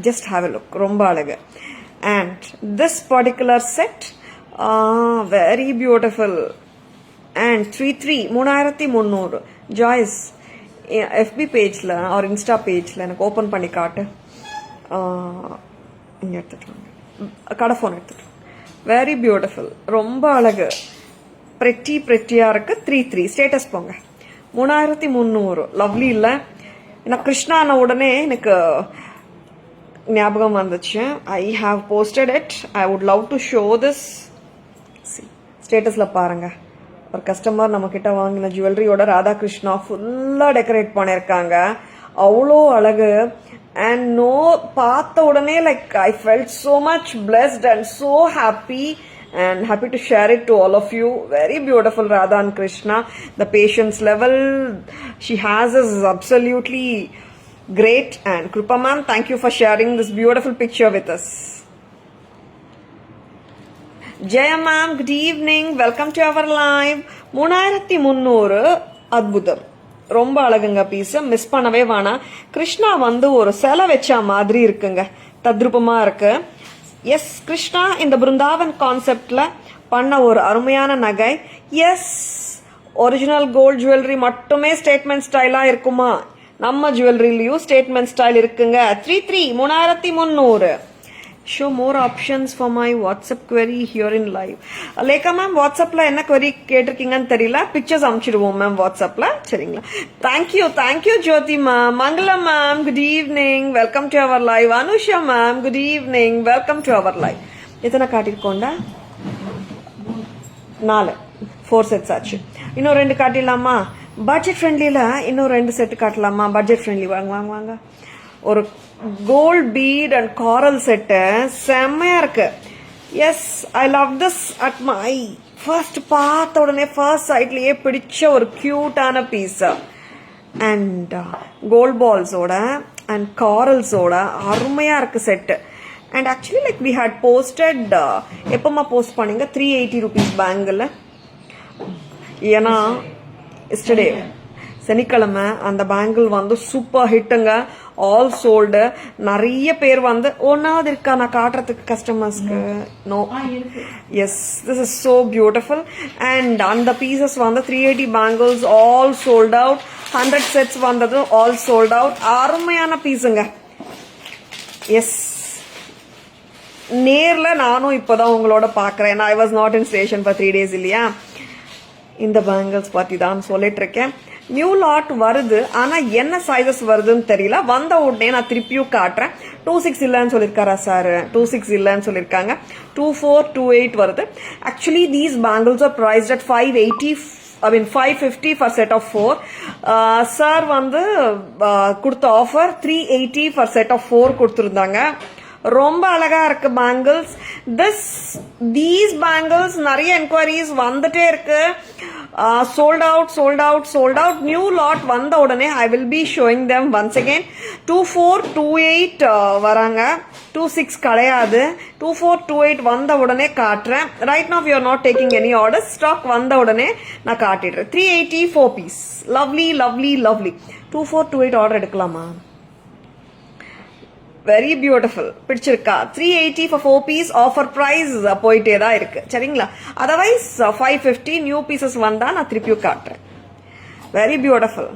ஜஸ்ட் ஹாவ் எ லுக், ரொம்ப அழகு. And this particular set very beautiful. And 3300. ஜாய்ஸ் FB பேஜ்ல ஆர் இன்ஸ்டா பேஜ்ல எனக்கு ஓப்பன் பண்ணி காட்டு. இங்க எடுத்துட்டு கடை ஃபோன் எடுத்துட்டு. வெரி பியூட்டிஃபுல், ரொம்ப அழகு, பிரெட்டியா இருக்கு. 33 ஸ்டேட்டஸ் போங்க. 3300. லவ்லி இல்ல? நான் கிருஷ்ணான உடனே எனக்கு ஞாபகம் வந்துச்சு. I have posted it. I would love to show this. ஸ்டேட்டஸ்ல பாருங்க. ஒரு கஸ்டமர் நம்ம கிட்ட வாங்கின ஜுவல்லரியோட ராதா கிருஷ்ணா ஃபுல்லா டெக்கரேட் பண்ணிருக்காங்க. அவ்வளோ அழகு. அண்ட் நோ, பார்த்த உடனே like I felt so much blessed and so happy and happy to share it to all of you. Very beautiful Radha and Krishna. The patience level she has is absolutely great. And Krupa ma'am, thank you for sharing this beautiful picture with us. Jaya ma'am, good evening, welcome to our live. 3300 அத்புதம், ரொம்ப அழகுங்க piece, miss பண்ணவே வேணாம். கிருஷ்ணா வந்து ஒரு சிலை வச்சா மாதிரி இருக்குங்க, தத்ரூபமா இருக்கு. எஸ், கிருஷ்ணா இந்த பிருந்தாவன் கான்செப்ட்ல பண்ண ஒரு அருமையான நகை. எஸ், ஒரிஜினல் கோல்ட் ஜுவல்லரி மட்டுமே ஸ்டேட்மெண்ட் ஸ்டைலா இருக்குமா? நம்ம ஜுவல்லரிலயும் ஸ்டேட்மெண்ட் ஸ்டைல் இருக்குங்க. 3300. Show more options for my WhatsApp query here in live. Lekha ma'am, வாட்ஸ்அப்ல என்ன query கேட்டிருக்கீங்கன்னு தெரியல, பிக்சர்ஸ் அனுப்பிச்சிடுவோம் மேம் வாட்ஸ்அப்ல. சரிங்களா? Thank you Jyothi ma'am. Mangalam ma'am, good evening, welcome to our live. Anusha ma'am, good evening, welcome to our live. எத்தனை காட்டிருக்கோண்டா? 4 sets ஆச்சு. இன்னும் 2 காட்டிடலாமா? Budget ஃப்ரெண்ட்லியில இன்னும் 2 செட் காட்டலாமா? பட்ஜெட் ஃப்ரெண்ட்லி வாங்க. ஒரு gold bead and coral set செம்மையா இருக்கு. Yes, I love this. At my first பார்த்த உடனே ஃபர்ஸ்ட் சைட்லயே பிடிச்ச ஒரு கியூட்டான பீஸ். அண்ட் கோல்ட் பால்ஸோட அண்ட் காரல்ஸோட அருமையாக இருக்குது set. And actually like we had posted, எப்போம்மா போஸ்ட் பண்ணிங்க 380 rupees பேங்கில். ஏன்னா எஸ்டர்டே சனிக்கிழமை அந்த பேங்கிள் வந்து சூப்பர் ஹிட்டுங்க, ஆல் சோல்டு. நிறைய பேர் வந்து ஒன்றாவது இருக்கா நான் காட்டுறதுக்கு கஸ்டமர்ஸ்க்கு? No. Yes, this is so beautiful. And அந்த பீசஸ் வந்து 380 bangles all sold out. 100 sets வந்தது ஆல் சோல்ட் அவுட். அருமையான பீஸுங்க. எஸ், நேரில் நானும் இப்போதான் உங்களோட பார்க்குறேன். I was not in station for 3 days இல்லையா. இந்த பேங்கிள்ஸ் பற்றி தான் சொல்லிட்டு இருக்கேன். நியூ லாட் வருது, ஆனால் என்ன சைஸஸ் வருதுன்னு தெரியல. வந்த உடனே நான் திருப்பியும் காட்டுறேன். 26 இல்லைன்னு சொல்லியிருக்காரா சார்? 26 இல்லைன்னு சொல்லியிருக்காங்க. 24, 28 வருது. Actually these bangles are priced at 580, I mean 550 for set of 4. Sir வந்து கொடுத்த ஆஃபர் 380 for set of 4 கொடுத்துருந்தாங்க. ரொம்ப அழகா இருக்கு பேங்கிள்ஸ். தீஸ் பேங்கிள்ஸ் நிறைய என்கொயரிஸ் வந்துட்டே இருக்கு. Sold out, sold out, sold out. New lot வந்த உடனே I will be showing them once again. 24, 28 வராங்க. 26 கிடையாது. 24, 28 வந்த உடனே காட்டுறேன். Right now you are not taking any order. Stock வந்த உடனே நான் காட்டிடுறேன். 380 4 piece. Lovely lovely lovely. 24, 28 order எடுக்கலாமா? Very beautiful. பிடிச்சிருக்கா? 380 for 4 piece ஆஃபர் ப்ரைஸ் போயிட்டே தான் இருக்கு. சரிங்களா? அதர்வைஸ் 550 நியூ பீசஸ் வந்தா நான் திருப்பியும் காட்டுறேன். Very beautiful.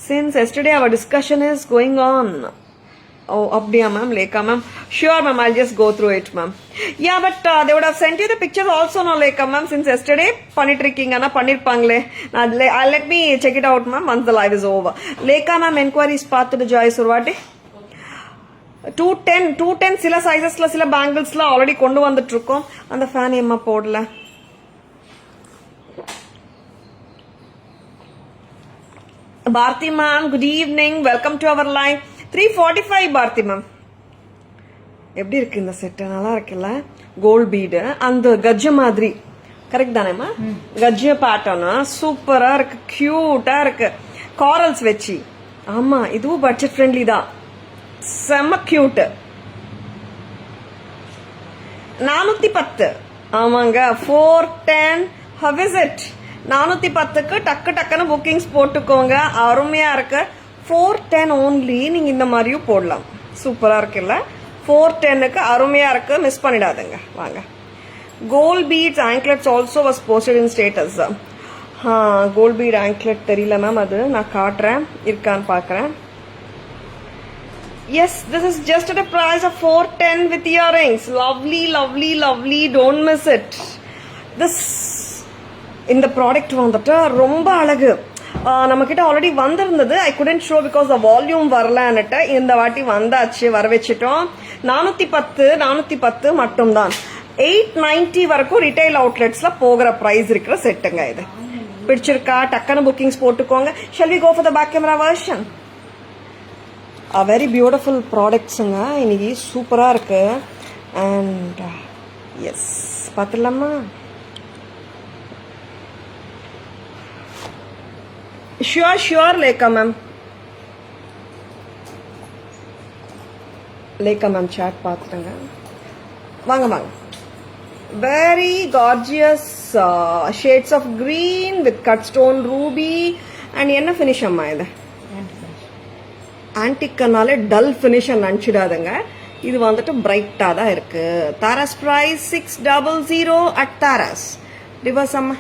Since yesterday our discussion is going on. ஓ அப்படியா ma'am? Lekha ma'am? Sure ma'am, I'll just go through it ma'am. Yeah but they would have sent you the pictures also. No Lekha ma'am, since yesterday பண்ணிட்டு இருக்கீங்கன்னா பண்ணிருப்பாங்களே. நான் let me check it out ma'am once the live is over. Lekha ma'am enquiries பார்த்துட்டு ஜாய்ஸ் ஒரு வாட்டி. 210 சில சைசஸ்ல சில பேங்கிள்ஸ்ல ஆல்ரெடி கொண்டு வந்துட்டு இருக்கோம். அந்த ஃபேன் ஏமா போடல? Bharathi ma'am good evening, welcome to our live. 345 Bharathi ma'am. எப்படி இருக்கு இந்த செட்? நல்லா இருக்குல்ல? கோல்ட் பீடு அந்த கஜ்ஜ மாதிரி கரெக்ட் தானேம்மா? கஜ்ஜ பேட்டர்னா சூப்பரா இருக்கு, கியூட்டா இருக்கு. காரல்ஸ் வச்சு. ஆமா, இதுவும் பட்ஜெட் ஃப்ரெண்ட்லி தான். செம்ம கியூட். 410. ஆமாங்க, 410. How is it? 410க்கு டக்கு டக்குன்னு புக்கிங்ஸ் போட்டுக்கோங்க. அருமையா இருக்கு. 410 ஓன்லி. நீங்க இந்த மாதிரியும் போடலாம். சூப்பரா இருக்குல்ல? 410க்கு அருமையா இருக்கு. மிஸ் பண்ணிடாதுங்க. வாங்க. Gold beads anklets also was posted in status. Gold bead anklet தெரியல மேம், அது நான் காட்டுறேன் இருக்கான்னு பாக்குறேன். Yes, this is just at a price of 410 with earrings. Lovely, lovely, lovely. Don't miss it. This இந்த ப்ராடக்ட் வந்துட்டு ரொம்ப அழகு. நம்ம கிட்ட ஆல்ரெடி வந்திருந்தது. ஐ couldn't show because the volume வரலன்னுட்டு இந்த வாட்டி வந்தாச்சு, வர வச்சிட்டோம். 410 மட்டும்தான். 890 வரைக்கும் ரிட்டைல் அவுட்லெட்ஸ்ல போகிற பிரைஸ் இருக்கிற செட்டுங்க இது. பிடிச்சிருக்கா? டக்குன்னு புக்கிங்ஸ் போட்டுக்கோங்க. Shall we go for the back camera version? Very beautiful ப்ராடக்ட்ஸுங்க. இன்னைக்கு சூப்பராக இருக்கு. அண்ட் எஸ், பார்த்துடலாமா? Sure Lekha ma'am. Lekha ma'am chat பார்த்துருங்க. வாங்க வாங்க. Very gorgeous shades of green with cut stone ruby. And என்ன ஃபினிஷ் அம்மா இது? ஆன்டிக்கனாலே டல் ஃபினிஷ் நினச்சிடாதுங்க. இது வந்துட்டு பிரைட்டாக தான் இருக்கு. Thara's price 600 at Thara's. Reverse அம்மா.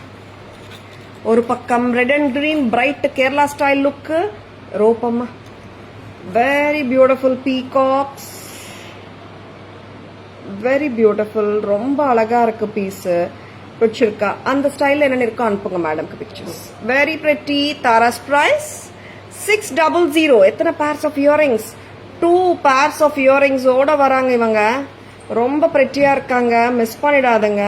ஒரு பக்கம் red and green bright Kerala style look. Rope அம்மா. Very beautiful peacocks. Very beautiful. ரொம்ப அழகா இருக்கு பீஸு. பிடிச்சிருக்கா? அந்த ஸ்டைலில் என்னென்ன இருக்கோ அனுப்புங்க மேடம்க்கு pictures. Very pretty. Thara's price 600. எத்தனை pairs of earrings? 2 pairs of earrings ஓட வராங்க இவங்க. ரொம்ப பிரெட்டியா இருக்காங்க, மிஸ் பண்ணிடாதுங்க.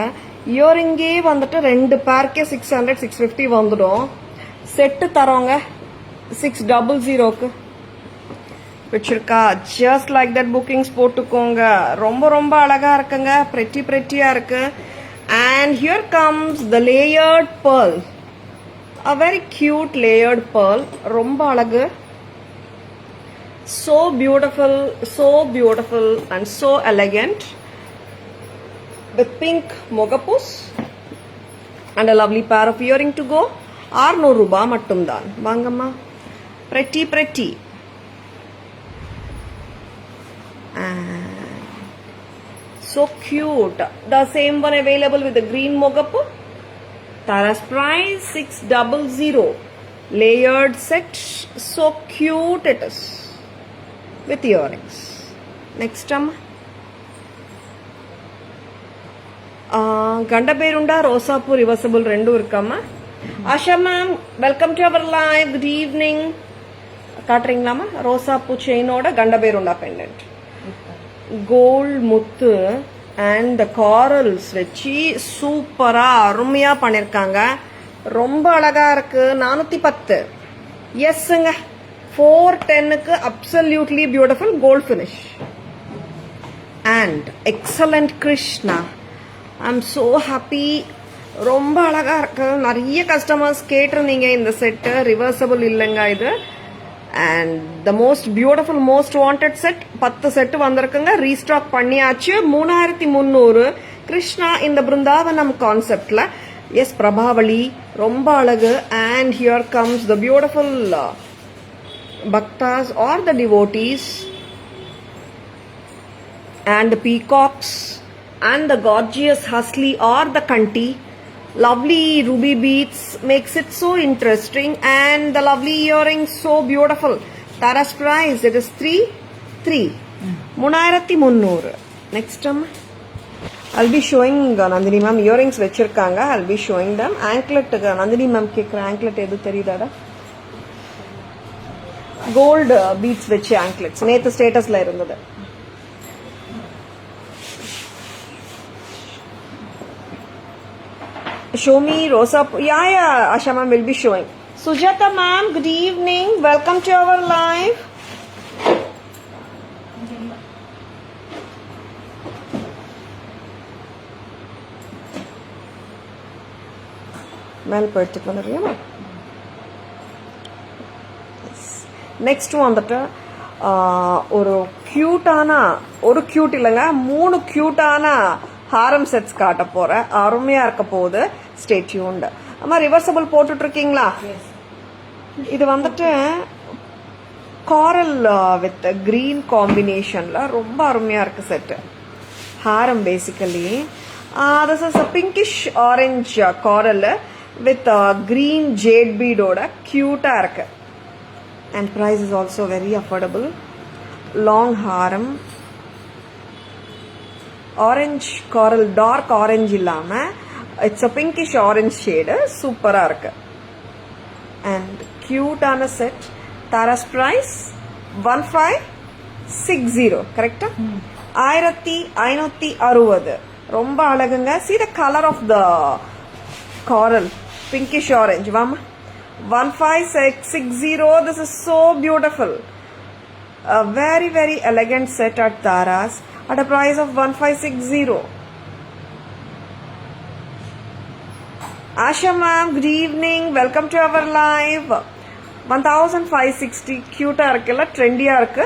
இயரிங்கே வந்துட்டு 2 பேருக்கே 600 650 வந்துடும். செட்டு தரோங்க 600க்கு. பிடிச்சிருக்கா? ஜஸ்ட் லைக் தட் புக்கிங்ஸ் போட்டுக்கோங்க. ரொம்ப ரொம்ப அழகா இருக்குங்க. பிரெட்டியா இருக்கு. And here comes the layered pearl. a very cute layered pearl. ரொம்ப அழகு. So beautiful and so elegant. With pink mogapus and a lovely pair of earring to go. 600 ரூபாய் மட்டும்தான். வாங்கம்மா. Pretty. So cute. The same one available with the green mogapu. Tara's price 600. Layered set. So cute it is. With earrings. Next time. Gandaberunda Rosapu reversible rendu irukama. Asha ma'am, welcome to our live. Good evening. Kattringla ma Rosapu chain oda Gandaberunda pendant. Gold muthu and the corals வெச்சி சூப்பரா அருமையா பண்ணிருக்காங்க. ரொம்ப அழகா இருக்கு. 410. எஸ்ங்க. 410க்கு absolutely beautiful gold finish. And excellent Krishna. I'm so happy. ரொம்ப அழகா இருக்கு. நிறைய கஸ்டமர்ஸ் கேட்டிருந்தீங்க இந்த செட். ரிவர்சபிள் இல்லைங்க இது. And the most beautiful, most wanted set 10 set வந்திருக்குங்க. ரீஸ்டாக் பண்ணியாச்சு. 3300 கிருஷ்ணா இந்த பிருந்தாவனம் கான்செப்ட்ல. எஸ் பிரபாவளி ரொம்ப அழகு. And here comes the beautiful bhaktas or the devotees and the peacocks and the gorgeous husli or the kanti. Lovely ruby beads makes it so interesting and the lovely earrings so beautiful. Tara's price it is 3300. Next time I'll be showing Nandini ma'am earrings vechirukanga. I'll be showing them. Anklet Nandini ma'am kekra anklet edu theriyada? Gold beads vechi anklets. Nethu status la irundhathu. Show me Rosa. Yeah, Asha ma'am will be showing. Sujata ma'am, good evening. Welcome to our live. Mel particular. Next வந்துட்டு ஒரு cute இல்லைங்க 3 கியூட்டான ஹாரம் sets காட்ட போறேன். அருமையா இருக்க போகுது. Stay tuned. அம்மா reversible போட்டுட்டு இருக்கீங்களா? இது வந்துட்டு காரல் வித் கிரீன் காம்பினேஷன்ல ரொம்ப அருமையா இருக்கு set. Haram basically this is a pinkish orange coral with green jade bead ஓட கியூட்டா இருக்கு. And price is also very affordable. Long haram. Orange coral, dark orange illama. It's a pinkish orange shade. Super irukku. And cute on a set. Tara's price 1560. Correct? 1560. Romba alagunga. See the color of the coral. Pinkish orange. Vama. 1560. This is so beautiful. A very elegant set at Tara's at a price of 1560. Asha ma'am, good evening. Welcome to our live. 1560. Cute ah irukla, trendy ah irukku.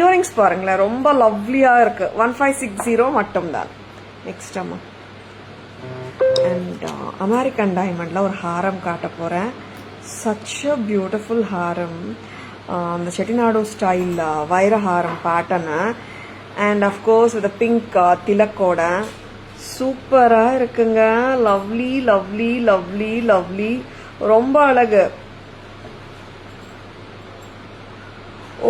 Earrings பாருங்களே ரொம்ப லவ்லியா இருக்கு. 1560 மட்டும்தான். Next அம்மா. And American diamondல ஒரு ஹாரம் காட்ட போறேன். Such a beautiful haram. The Chettinadu style Vaira haram pattern. And of course with the pink tilakoda. Super irukkunga. Lovely. Romba alagu.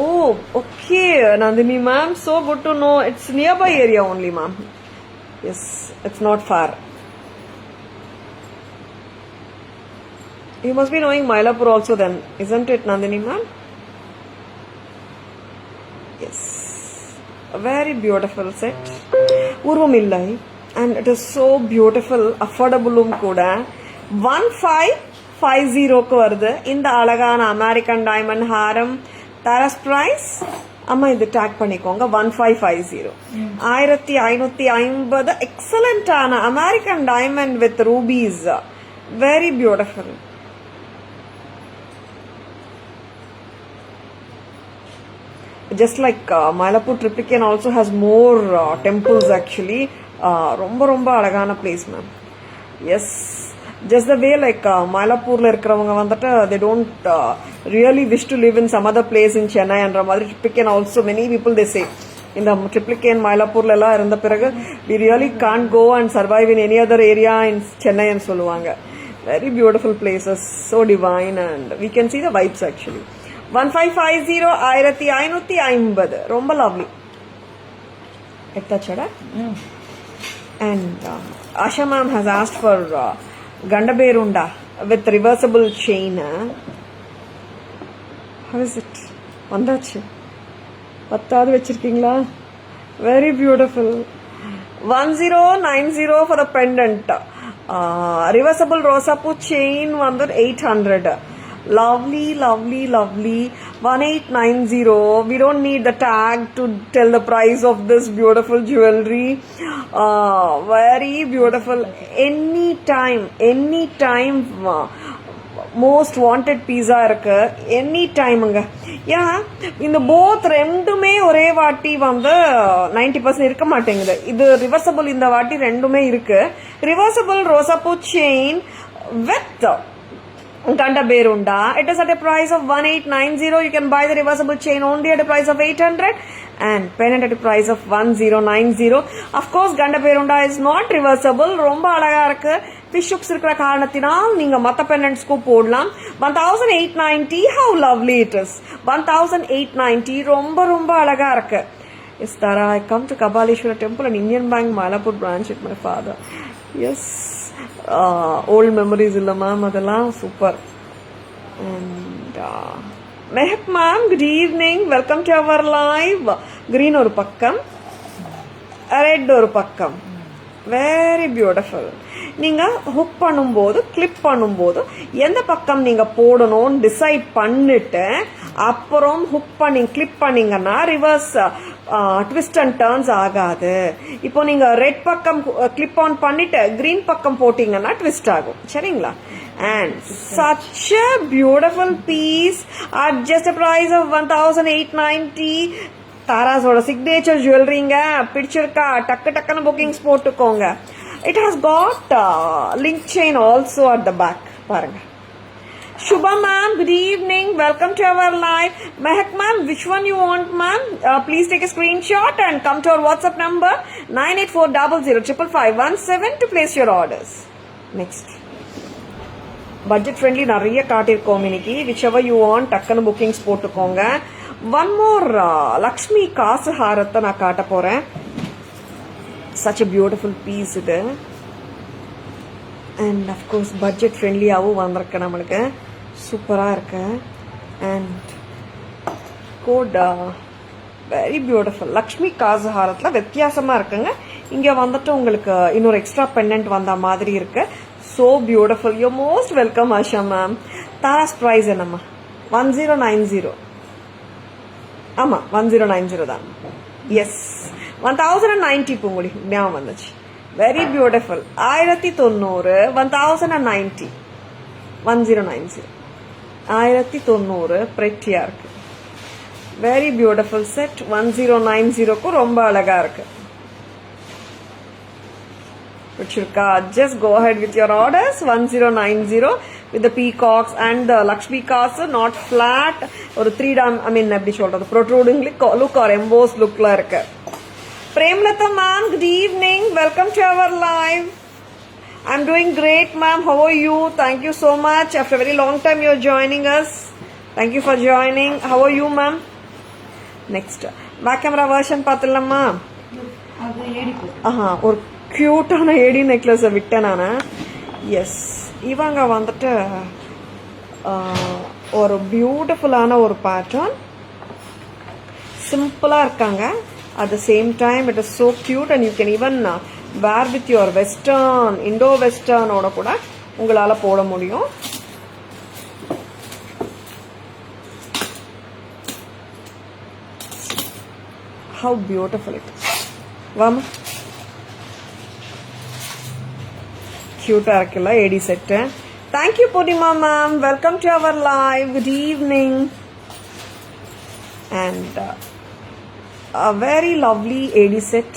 Oh, okay, Nandini ma'am. So good to know. It's nearby area only, ma'am. Yes, it's not far. You must be knowing Mylapore also then, isn't it, Nandini ma'am? Yes. A very beautiful set. Urvamillai. And it is so beautiful. Affordable kuda. 1550 ku varudhu. Inda alagana American diamond haram. Tara's price. Amma idu tag பண்ணிக்கோங்க 1550. 1550. Excellent ana American diamond with rubies. Very beautiful. just like Mylapore Triplicane also has more temples actually. ரொம்ப ரொம்ப அழகான place ma'am. Yes, just the way like மயிலாப்பூர்ல இருக்கிறவங்க வந்துட்டு they don't really wish to live in some other place in Chennai என்ற மாதிரி Triplicane also many people they say இந்த Triplicane மயிலாப்பூர்ல எல்லாம் இருந்த பிறகு we really can't go and survive in any other area in Chennai ன்னு சொல்லுவாங்க. Very beautiful places, so divine, and we can see the vibes actually. 1550 1550 ரொம்ப lovely. எத்தாச்சடா? And Asha ma'am has asked for Gandaberunda with reversible chain. How is it? வந்தாச்சு. பத்தாவது வச்சிருக்கீங்களா? Very beautiful. 1090 for the pendant. Reversible Rosapu chain வந்து 800. Lovely, lovely, lovely. 1890. We don't need the tag to tell the price of this beautiful jewelry. Very beautiful. Anytime. Most wanted pizza இருக்கு. Any டைமுங்க. ஏன்னா இந்த both ரெண்டுமே ஒரே வாட்டி வந்து 90% இருக்க மாட்டேங்குது. இது ரிவர்சபிள் இந்த வாட்டி ரெண்டுமே இருக்கு. ரிவர்சபிள் ரோசாப்பூ chain with Gandaberunda. It is at a price of 1890. You can buy the reversible chain only at a price of 800 and pendant at a price of 1090. Of course, Gandaberunda is not reversible. ரொம்ப அழகா இருக்கு. fish hooks இருக்கிற காரணத்தினால் நீங்க மத்த pendants-க்கு போடலாம். 1890. How lovely it is. 1890. ரொம்ப ரொம்ப அழகா இருக்கு. Yes, Tara, I come to Kabaleshwara Temple and Indian Bank Mylapore branch with my father. Yes. Old memories illa ma'am, adella super. And Mehak ma'am, good evening, welcome to our live. Green oru pakkam, red oru pakkam, very beautiful. நீங்க hook பண்ணும்போது clip பண்ணும்போது எந்த பக்கம் நீங்க போடணும் decide பண்ணிட்டு அப்புறம் hook பண்ணி கிளிப் பண்ணீங்கன்னா ரிவர்ஸ் ட்விஸ்ட் அண்ட் டர்ன்ஸ் ஆகாது. இப்போ நீங்க ரெட் பக்கம் கிளிப் ஆன் பண்ணிட்டு கிரீன் பக்கம் போட்டீங்கன்னா ட்விஸ்ட் ஆகும். சரிங்களா? And such a beautiful piece at just a price of 1890. தாராஸோட signature ஜுவல்லரிங்க. பிடிச்சிருக்கா? டக்கு டக்குன்னு புக்கிங்ஸ் போட்டுக்கோங்க. It has got link chain also at the back. பாருங்க. Shubha ma'am, good evening. Welcome to our live. Mehak ma'am, which one you want ma'am? Please take a screenshot and come to our WhatsApp number 9840055517 to place your orders. Next. Budget friendly நிறைய காட்டியிருக்கோம் இன்னைக்கு. Whichever you want, டக்குன்னு bookings போட்டுக்கோங்க. One more Lakshmi காசு ஹாரத்தை நான் காட்ட போறேன். Such a beautiful piece இது. And of course budget friendly ஆவும் வந்திருக்கு நம்மளுக்கு. சூப்பரா இருக்கு. And code very beautiful. Lakshmi காசுஹாரத்துல வித்தியாசமா இருக்குங்க. இங்க வந்துட்டு உங்களுக்கு இன்னொரு எக்ஸ்ட்ரா பெண்டன்ட் வந்த மாதிரி இருக்கு. So beautiful. You're most welcome Asha ma'am. Tara's price என்னம்மா? 1090. ஆமா 1090 தான். Yes. 1090 பூங்குடி ஞாபகம் வந்துச்சு. Very beautiful. 1090 1090 1090 1090 பிரெட்டியா இருக்கு. Very beautiful set. 1090க்கு ரொம்ப அழகா இருக்கு. பிடிச்சிருக்கா? Just go ahead with your orders. 1090 with the peacocks and the Lakshmi காசு not flat. ஒரு 3 எப்படி சொல்றது, protruding look or embossed lookல இருக்கு. Premlata ma'am, good evening. Welcome to our live. I'm doing great ma'am. How are you? Thank you so much. After a very long time you're joining us. Thank you for joining. How are you ma'am? Next. Back camera version பாத்துடலாமா? ஒரு கியூட்டான ஏடி necklace விட்டேன் நானு. S, இவங்க வந்துட்டு ஒரு பியூட்டிஃபுல்லான ஒரு pattern. சிம்பிளா இருக்காங்க. At the same time, it is so cute and you can even wear with your western, Indo-western ஓட கூட உங்களால போட முடியும். How beautiful it is. வாமா. Cute-ஆ இருக்குல்ல ஏடி set. Thank you Purnima ma'am. Welcome to our live. Good evening. And A very lovely AD set.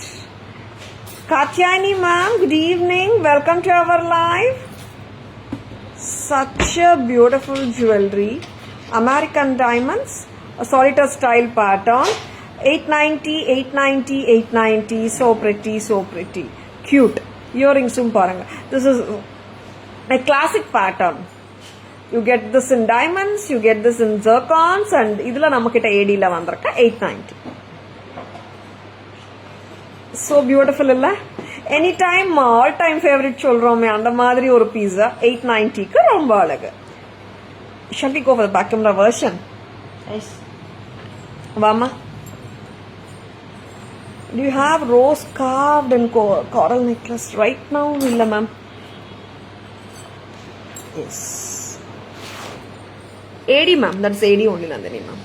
Katyani ma'am, good evening. Welcome to our live. Such a beautiful jewelry. American diamonds, a solitaire style pattern. 890, 890, 890. So pretty, so pretty. Cute. Earrings paranga. This is a classic pattern. You get this in diamonds, you get this in zircons, and idla namakita AD la vandirukka 890. So beautiful illa. Anytime all time favorite solrome and madri or pizza 890 ku romba alagu. Shall we go for the back camera version? Yes. Vama, do you have rose carved and coral necklace right now? Illa ma'am. Yes. AD ma'am, that's AD only Nandini ma'am.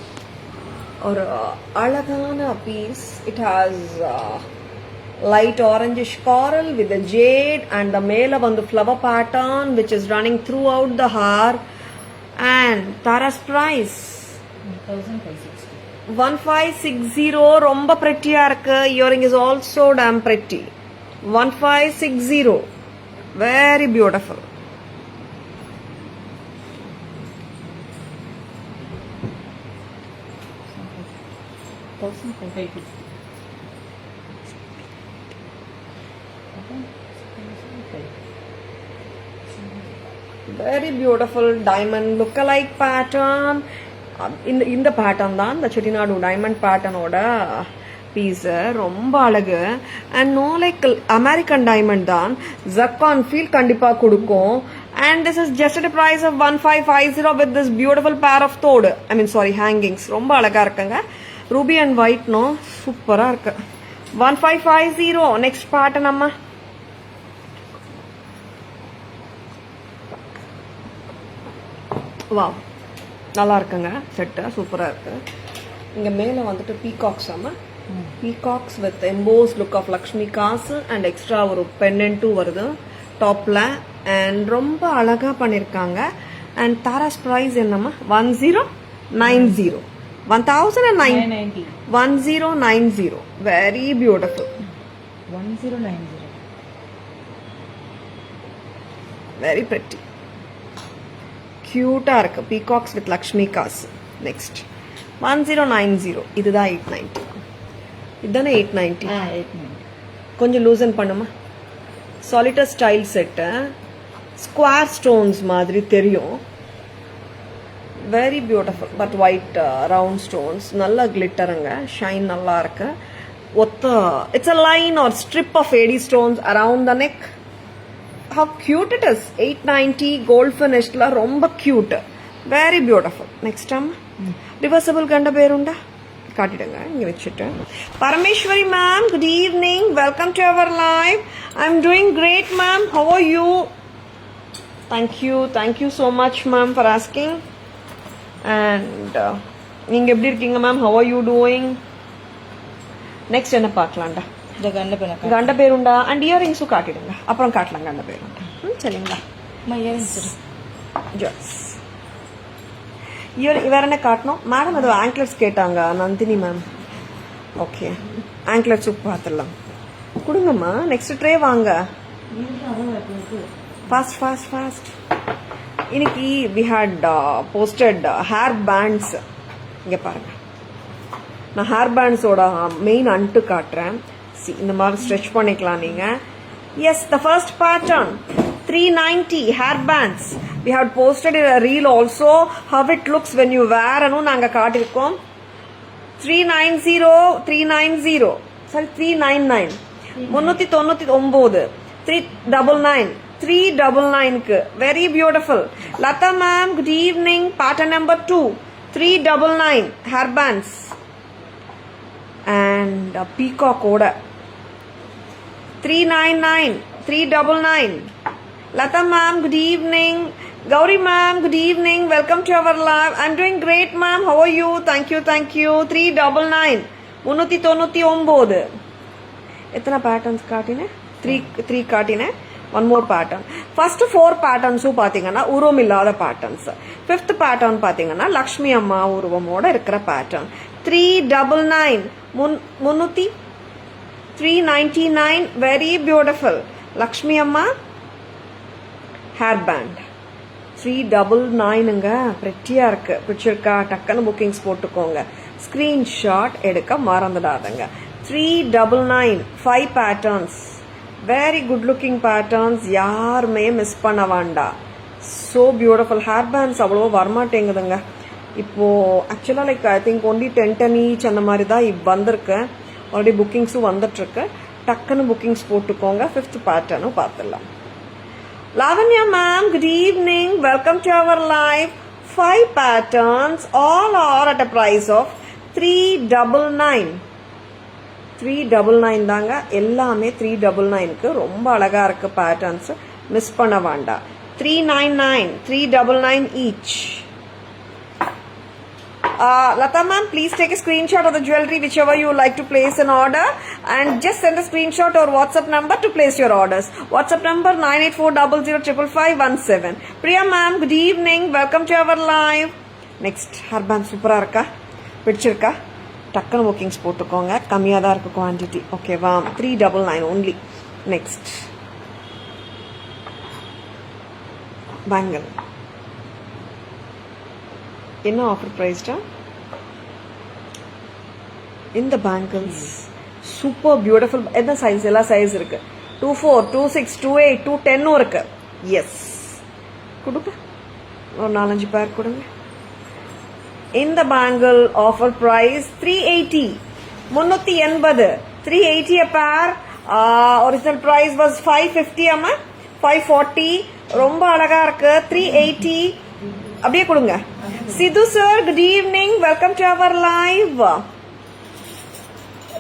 Or alagana piece. It has light orangish coral with the jade and the mela on the flower pattern which is running throughout the hair. And Tara's price 1560. Romba pretty irukku. Earring is also damn pretty. 1560. Very beautiful. Very beautiful diamond look-alike pattern. In the pattern தான் the Chettinadu diamond pattern oda piece ரொம்ப அழகு. And no like American diamond தான் zircon feel கண்டிப்பா கொடுக்கும். And this is just at a price of 1550 with this beautiful pair of தோடு. I mean sorry hangings. ரொம்ப அழகா இருக்குங்க. Ruby and white no சூப்பரா இருக்கு. 1550. Next pattern அம்மா. வாவ், நல்லா இருக்குங்க. செட்டு சூப்பராக இருக்கு. இங்கே மேலே வந்துட்டு பீகாக்ஸ் அம்மா, peacocks with emboss look of Lakshmi kasu and extra ஒரு பென்னன்ட்டும் வருது டாப்பில். அண்ட் ரொம்ப அழகாக பண்ணியிருக்காங்க. அண்ட் தாராஸ் ப்ரைஸ் என்னம்மா? 1090. 1090. Very beautiful. 1090. Very pretty. கியூட்டா இருக்கு. பீகாக்ஸ் வித் லக்ஷ்மி காசு. நெக்ஸ்ட் 1090. இதுதான் 890. இதுதானே 890. கொஞ்சம் லூசன் பண்ணுமா. Solitaire style set, square stones மாதிரி தெரியும். Very beautiful but white round stones. நல்ல கிளிட்டருங்க. ஷைன் நல்லா இருக்கு. ஒத்த it's a line or strip of AD stones around the neck. How cute it is. 890 gold finished la romba cute. Very beautiful. Next time reversible ganda perunda kaatidanga inga vechittu. Parameshwari ma'am, good evening. Welcome to our live. I'm doing great ma'am. How are you? Thank you so much ma'am for asking. And neenga eppadi irkeenga ma'am? How are you doing? Next enna paakalaanda? கண்ட Berunda and இயரிங்ஸும் காட்டிடுங்க. அப்புறம் காட்டலாம் கண்ட பேருண்டா. சரிங்களா? வேற என்ன காட்டணும் madam? அது anklets கேட்டாங்க நந்தினி மேம். ஓகே, ஆங்க்லெட்ஸும் பார்த்துடலாம். கொடுங்கம்மா. நெக்ஸ்ட் ட்ரே வாங்க. ஃபாஸ்ட். இன்னைக்கு we had posted hair bands. இங்கே பாருங்க, நான் ஹேர் பேண்ட்ஸோட மெயின் அன்ட்டு காட்டுறேன். இந்த மாதிரி ஸ்ட்ரெச் பண்ணிக்கலாம் நீங்க. Yes, the first pattern 390 hair bands. We have posted in a reel also how it looks when you wear anu நாங்க காட்டிருக்கோம். 390 sorry 399 399 399 க்கு very beautiful. Lata ma'am, good evening. Pattern number 2 399 hair bands and peacock oda 399. Lata ma'am, good evening. Gauri ma'am, good evening. Welcome to our live. I'm doing great ma'am. How are you? Thank you. 399 399. எத்தனை patterns காட்டினேன்? 3 காட்டினேன். One more pattern. First 4 பேட்டர்ன்ஸும் பார்த்தீங்கன்னா உருவம் இல்லாத patterns. 5th pattern பார்த்தீங்கன்னா லக்ஷ்மி அம்மா உருவமோட இருக்கிற pattern. 399 399. Very beautiful. Lakshmi Amma hairband 399ங்க pretty-ஆ இருக்கு. பிடிச்சிருக்கா? டக்குன்னு புக்கிங்ஸ் போட்டுக்கோங்க. ஸ்கிரீன்ஷாட் எடுக்க மறந்துடாதங்க. 399 5 patterns. Very good looking patterns. யாருமே மிஸ் பண்ண வேண்டாம். So beautiful. Hairbands அவ்வளோ வரமாட்டேங்குதுங்க. இப்போ ஆக்சுவலாக like I think only 10 each அந்த மாதிரி தான் வந்திருக்கு. ஆல்ரெடி புக்கிங்ஸும் வந்துட்டுருக்கு. டக்குன்னு புக்கிங்ஸ் போட்டுக்கோங்க. 5th பேட்டர்னும் பார்த்துடலாம். Lavanya ma'am, good evening. Welcome to our live. 5 patterns. All are at a price of 399. 399 தாங்க. எல்லாமே 399க்கு ரொம்ப அழகா இருக்கு பேட்டர்ன்ஸ். மிஸ் பண்ண வேண்டாம். 399, 399 each. Lata ma'am, please take a screenshot of the jewelry whichever you like to place an order and just send a screenshot or WhatsApp number to place your orders. WhatsApp number 9840055517. Priya ma'am, good evening. Welcome to our live. Next, hairband super irukka? Pidichirukka? Takkana bookings போட்டுக்கோங்க. கம்மியா தான் இருக்கு quantity. ஓகேவா? 399 only. Next. Bangle. என்ன offer ப்ரைஸ்டா? இந்த bangles super beautiful. என்ன size? எல்லா size இருக்கு. 24, 26, 28, 210 இருக்கு. எஸ், கொடுங்க. ஒரு 4-5 பேர் கொடுங்க. இந்த bangle offer price 380. 380. 380 a pair. Original price was 550. அம்மா 540. ரொம்ப அழகா இருக்கு. 380. அப்படியே கொடுங்க. Sidhu sir, good evening. Welcome to our live.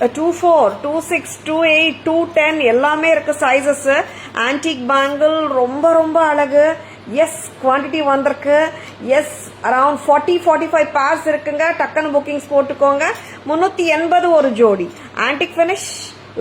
24, 26, 28, 210 எல்லாமே இருக்கு சைஸஸ். ஆன்டிக் பேங்கிள் ரொம்ப ரொம்ப அழகு. எஸ், குவான்டிட்டி வந்திருக்கு. எஸ், அரௌண்ட் 40-45 பேர்ஸ் இருக்குங்க. டக்குன்னு புக்கிங்ஸ் போட்டுக்கோங்க. 380 ஒரு ஜோடி. ஆன்டிக் ஃபினிஷ்,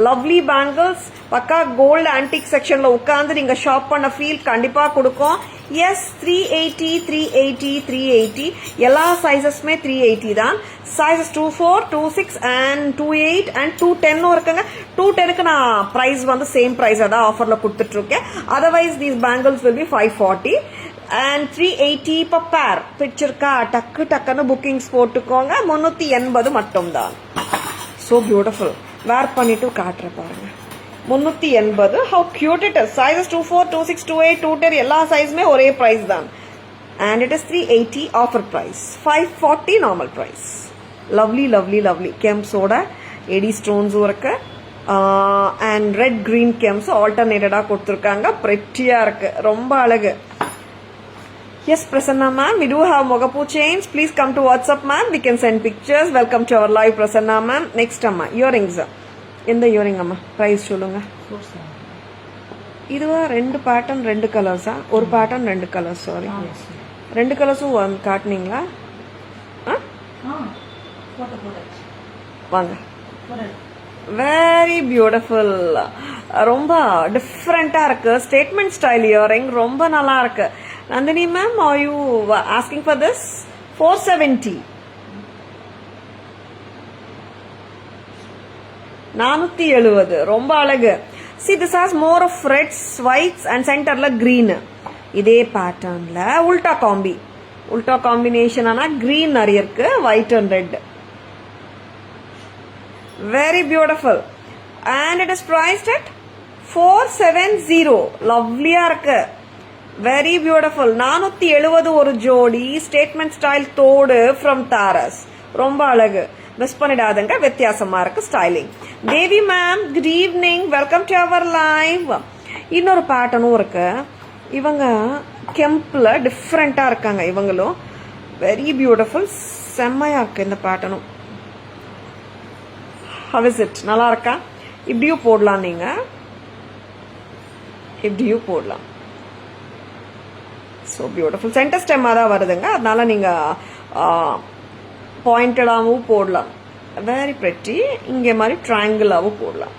லவ்லி பேங்கிள்ஸ், பக்கா கோல்டு ஆன்டிக் செக்ஷன்ல உட்காந்து நீங்க ஷாப் பண்ண ஃபீல் கண்டிப்பா கொடுக்கும். எஸ், 380, 380, 380. எல்லா சைஸஸ்மே 380 தான். சைஸஸ் 24, 26 and 28 and 210 இருக்குங்க. 210க்கு நான் பிரைஸ் வந்து சேம் பிரைஸ் தான் ஆஃபர்ல கொடுத்துட்டு இருக்கேன். Otherwise these bangles will be 540 and 380 per pair. பிடிச்சிருக்கா? டக்குன்னு புக்கிங்ஸ் போட்டுக்கோங்க. 380 மட்டும் தான். So beautiful. வேர் பண்ணிட்டு காட்டுற பாருங்க. 380. How cute it is. Sizes 24, 26, 28, 210 எல்லா சைஸுமே ஒரே பிரைஸ் தான். And it is 380 offer price. 540 normal price. Lovely, lovely, lovely. Kemsோட AD ஸ்டோன்ஸும் இருக்கு. And red green kems ஆல்டர்னேட்டடா கொடுத்துருக்காங்க. pretty-ஆ இருக்கு. ரொம்ப அழகு. Yes, Prasanna ma'am, we do have Mogapu chains. Please come to WhatsApp ma'am. We can send pictures. Welcome to our live, Prasanna ma'am. Next amma, earrings. இந்த earring அம்மா price சொல்லுங்க. இதுவா 2 pattern 2 கலர்ஸா? ஒரு pattern 2 colours. Sorry, 2 கலர்ஸும் காட்டுனீங்களா? வாங்க. Very beautiful. ரொம்ப டிஃப்ரெண்டா இருக்கு. ஸ்டேட்மெண்ட் ஸ்டைல் இயரிங் ரொம்ப நல்லா இருக்கு. Nandini ma'am, are you asking for this? 470. 470. ரொம்ப அழகு. See, this has more of reds, whites and centerல green. இதே பேட்டர்ன்ல உல்டா காம்பி. உல்டா காம்பினேஷன் ஆனா green நிறைய இருக்கு, white and red. Very beautiful. And it is priced at 470. Lovely-ஆ இருக்கு. Very beautiful. 470 ஒரு ஜோடி. ஸ்டேட்மெண்ட் ஸ்டைல் தோடு from Taras. ரொம்ப அழகு. மிஸ் பண்ணிடாதங்க. வித்தியாசமா இருக்கு styling. Devi ma'am, good evening. Welcome to our live. இன்னொரு பேட்டர்னும் இருக்கு. இவங்க கெம்ப்ல டிஃப்ரெண்டா இருக்காங்க. இவங்களும் வெரி பியூட்டிஃபுல். செம்மையா இருக்கு இந்த பேட்டர்னும். How is it? நல்லா இருக்கா? இப்படியும் போடலாம். நீங்க இப்படியும் போடலாம். So beautiful. சென்டர் ஸ்டெம்மாக தான் வருதுங்க. அதனால நீங்க பாயிண்டடாகவும் போடலாம். Very pretty. இங்கே மாதிரி ட்ரையாங்கிளாகவும் போடலாம்.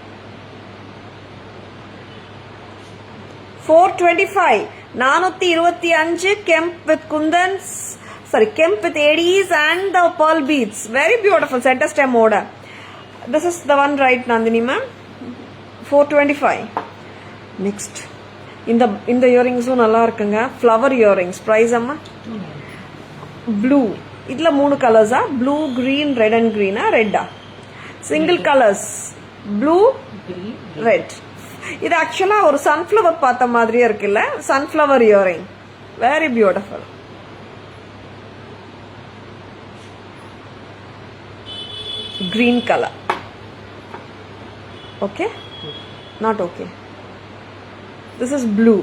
425. 425. Kemp with kundans, sorry, kemp with ADs and the pearl beads. Very beautiful. Centre ஸ்டெம்மோட This is the one, right, Nandini ma'am? 425. Next. இந்த இயரிங்ஸும் நல்லா இருக்குங்க. Flower earrings. ப்ரைஸ் அம்மா? ப்ளூ. இதில் 3 கலர்ஸா? ப்ளூ, க்ரீன், ரெட் அண்ட் க்ரீனா? ரெட்டா? Single colours. Blue, red. இது ஆக்சுவலாக ஒரு சன்ஃப்ளவர் பார்த்த மாதிரியே இருக்குல்ல? Sunflower earring. Very beautiful. Green color. Okay? Not okay. This is blue.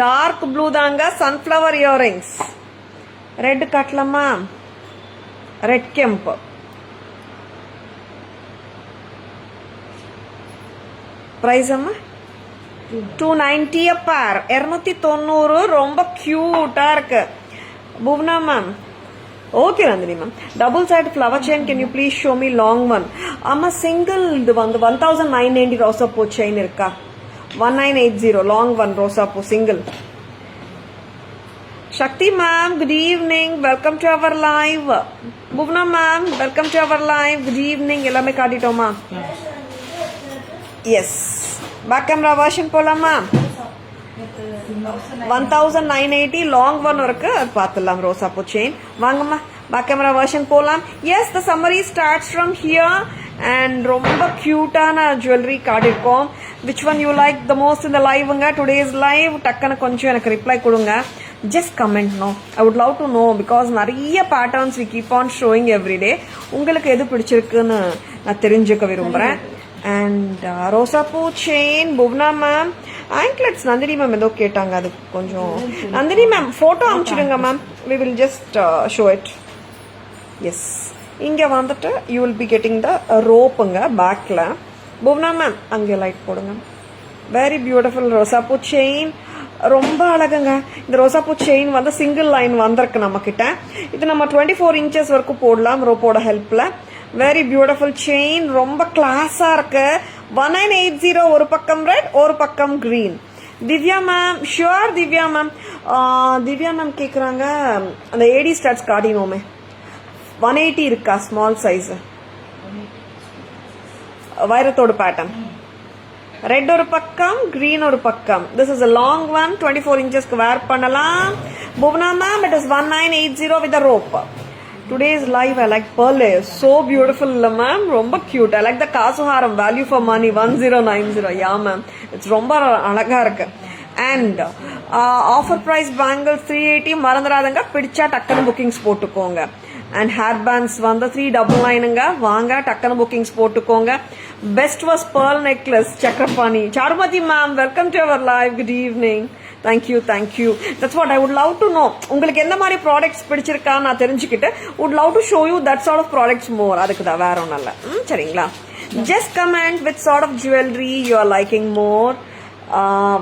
Dark blue danga, sunflower earrings. Red katlama. Red kemp. Price amma? 290 a pair. 290 ரொம்ப cute இருக்கு. Bhuvna ma'am. Okay Nandini ma'am. Double side flower chain, can you please show me long one? Amma single இது வந்து 1990 ரோசாப்பூ chain இருக்கா? 1980 long one ரோசாப்பூ single. Shakti ma'am, good evening. Welcome to our live. Bhuvna ma'am, welcome to our live. Good evening. எல்லாமே காட்டிட்டோமா? Yes. Back camera version போலாமா? 1980 long one இருக்கு. அது பார்த்துடலாம். ரோசாப்பூ செயின் வாங்கம்மா. பேக் கேமரா வெர்ஷன் போலாம். Yes, the summary starts from here and ரொம்ப கியூட்டான ஜுவல்லரி காட்டியிருக்கோம். Which one you like the most இந்த லைவுங்க? டுடேஸ் லைவ் டக்குன்னு கொஞ்சம் எனக்கு ரிப்ளை கொடுங்க. Just comment no. I would love to know because நிறைய patterns we keep on showing every day. உங்களுக்கு எது பிடிச்சிருக்குன்னு நான் தெரிஞ்சுக்க விரும்புகிறேன். அண்ட் ரோசாப்பூ chain Bhuvana ma'am. Anklets Nandini ma'am ஏதோ கேட்டாங்க. அது கொஞ்சம் நந்தினி மேம் ஃபோட்டோ அனுப்பிச்சிடுங்க ma'am. We will just show it. Yes, இங்கே வந்துட்டு you will be getting the ரோப்புங்க பேக்கில். புவனா மேம் அங்கே லைட் போடுங்க. வெரி பியூட்டிஃபுல் ரோசாப்பூ செயின். ரொம்ப அழகுங்க. இந்த ரோசாப்பூ செயின் வந்து சிங்கிள் லைன் வந்திருக்கு நம்மக்கிட்ட. இது நம்ம 24 inches வரைக்கும் போடலாம் ரோப்போட ஹெல்ப்பில். Very beautiful chain. ரொம்ப கிளாஸாக இருக்கு. 1980 ஒரு பக்கம் ரெட் ஒரு பக்கம் green. Divya ma'am, sure Divya ma'am. Divya ma'am கேட்குறாங்க அந்த ஏடி ஸ்டார்ட்ஸ் காட்டினோமே 180 இருக்கா ஸ்மால் சைஸ் வைரத்தோட பேட்டர்ன். ரெட் ஒரு பக்கம் கிரீன் ஒரு பக்கம். This is a long one 24 inchesக்கு வேர் பண்ணலாம். Bhuvana ma'am, it is 1980 with a rope. Today's live I like pearl layers. So beautiful ma'am. ரொம்ப cute. I like the காசுஹாரம் value for money 1090. Yeah ma'am. It's ரொம்ப அழகா இருக்கு. And offer price bangles 380 மறந்துடாதங்க. பிடிச்சா டக்குனு bookings போட்டுக்கோங்க. And hair bands வந்து 399ங்க. வாங்க டக்குனு bookings போட்டுக்கோங்க. Best was pearl necklace Chakrapani. Charumati ma'am, welcome to our live. Good evening. Thank you. That's what I would love to know. உங்களுக்கு எந்த மாதிரி ப்ராடக்ட்ஸ் பிடிச்சிருக்கா நான் தெரிஞ்சுக்கிட்டு would love to show you that sort of products more. அதுக்கு தான் வேற ஒன்றும் இல்லை. சரிங்களா? Just comment which sort of jewelry you are liking more.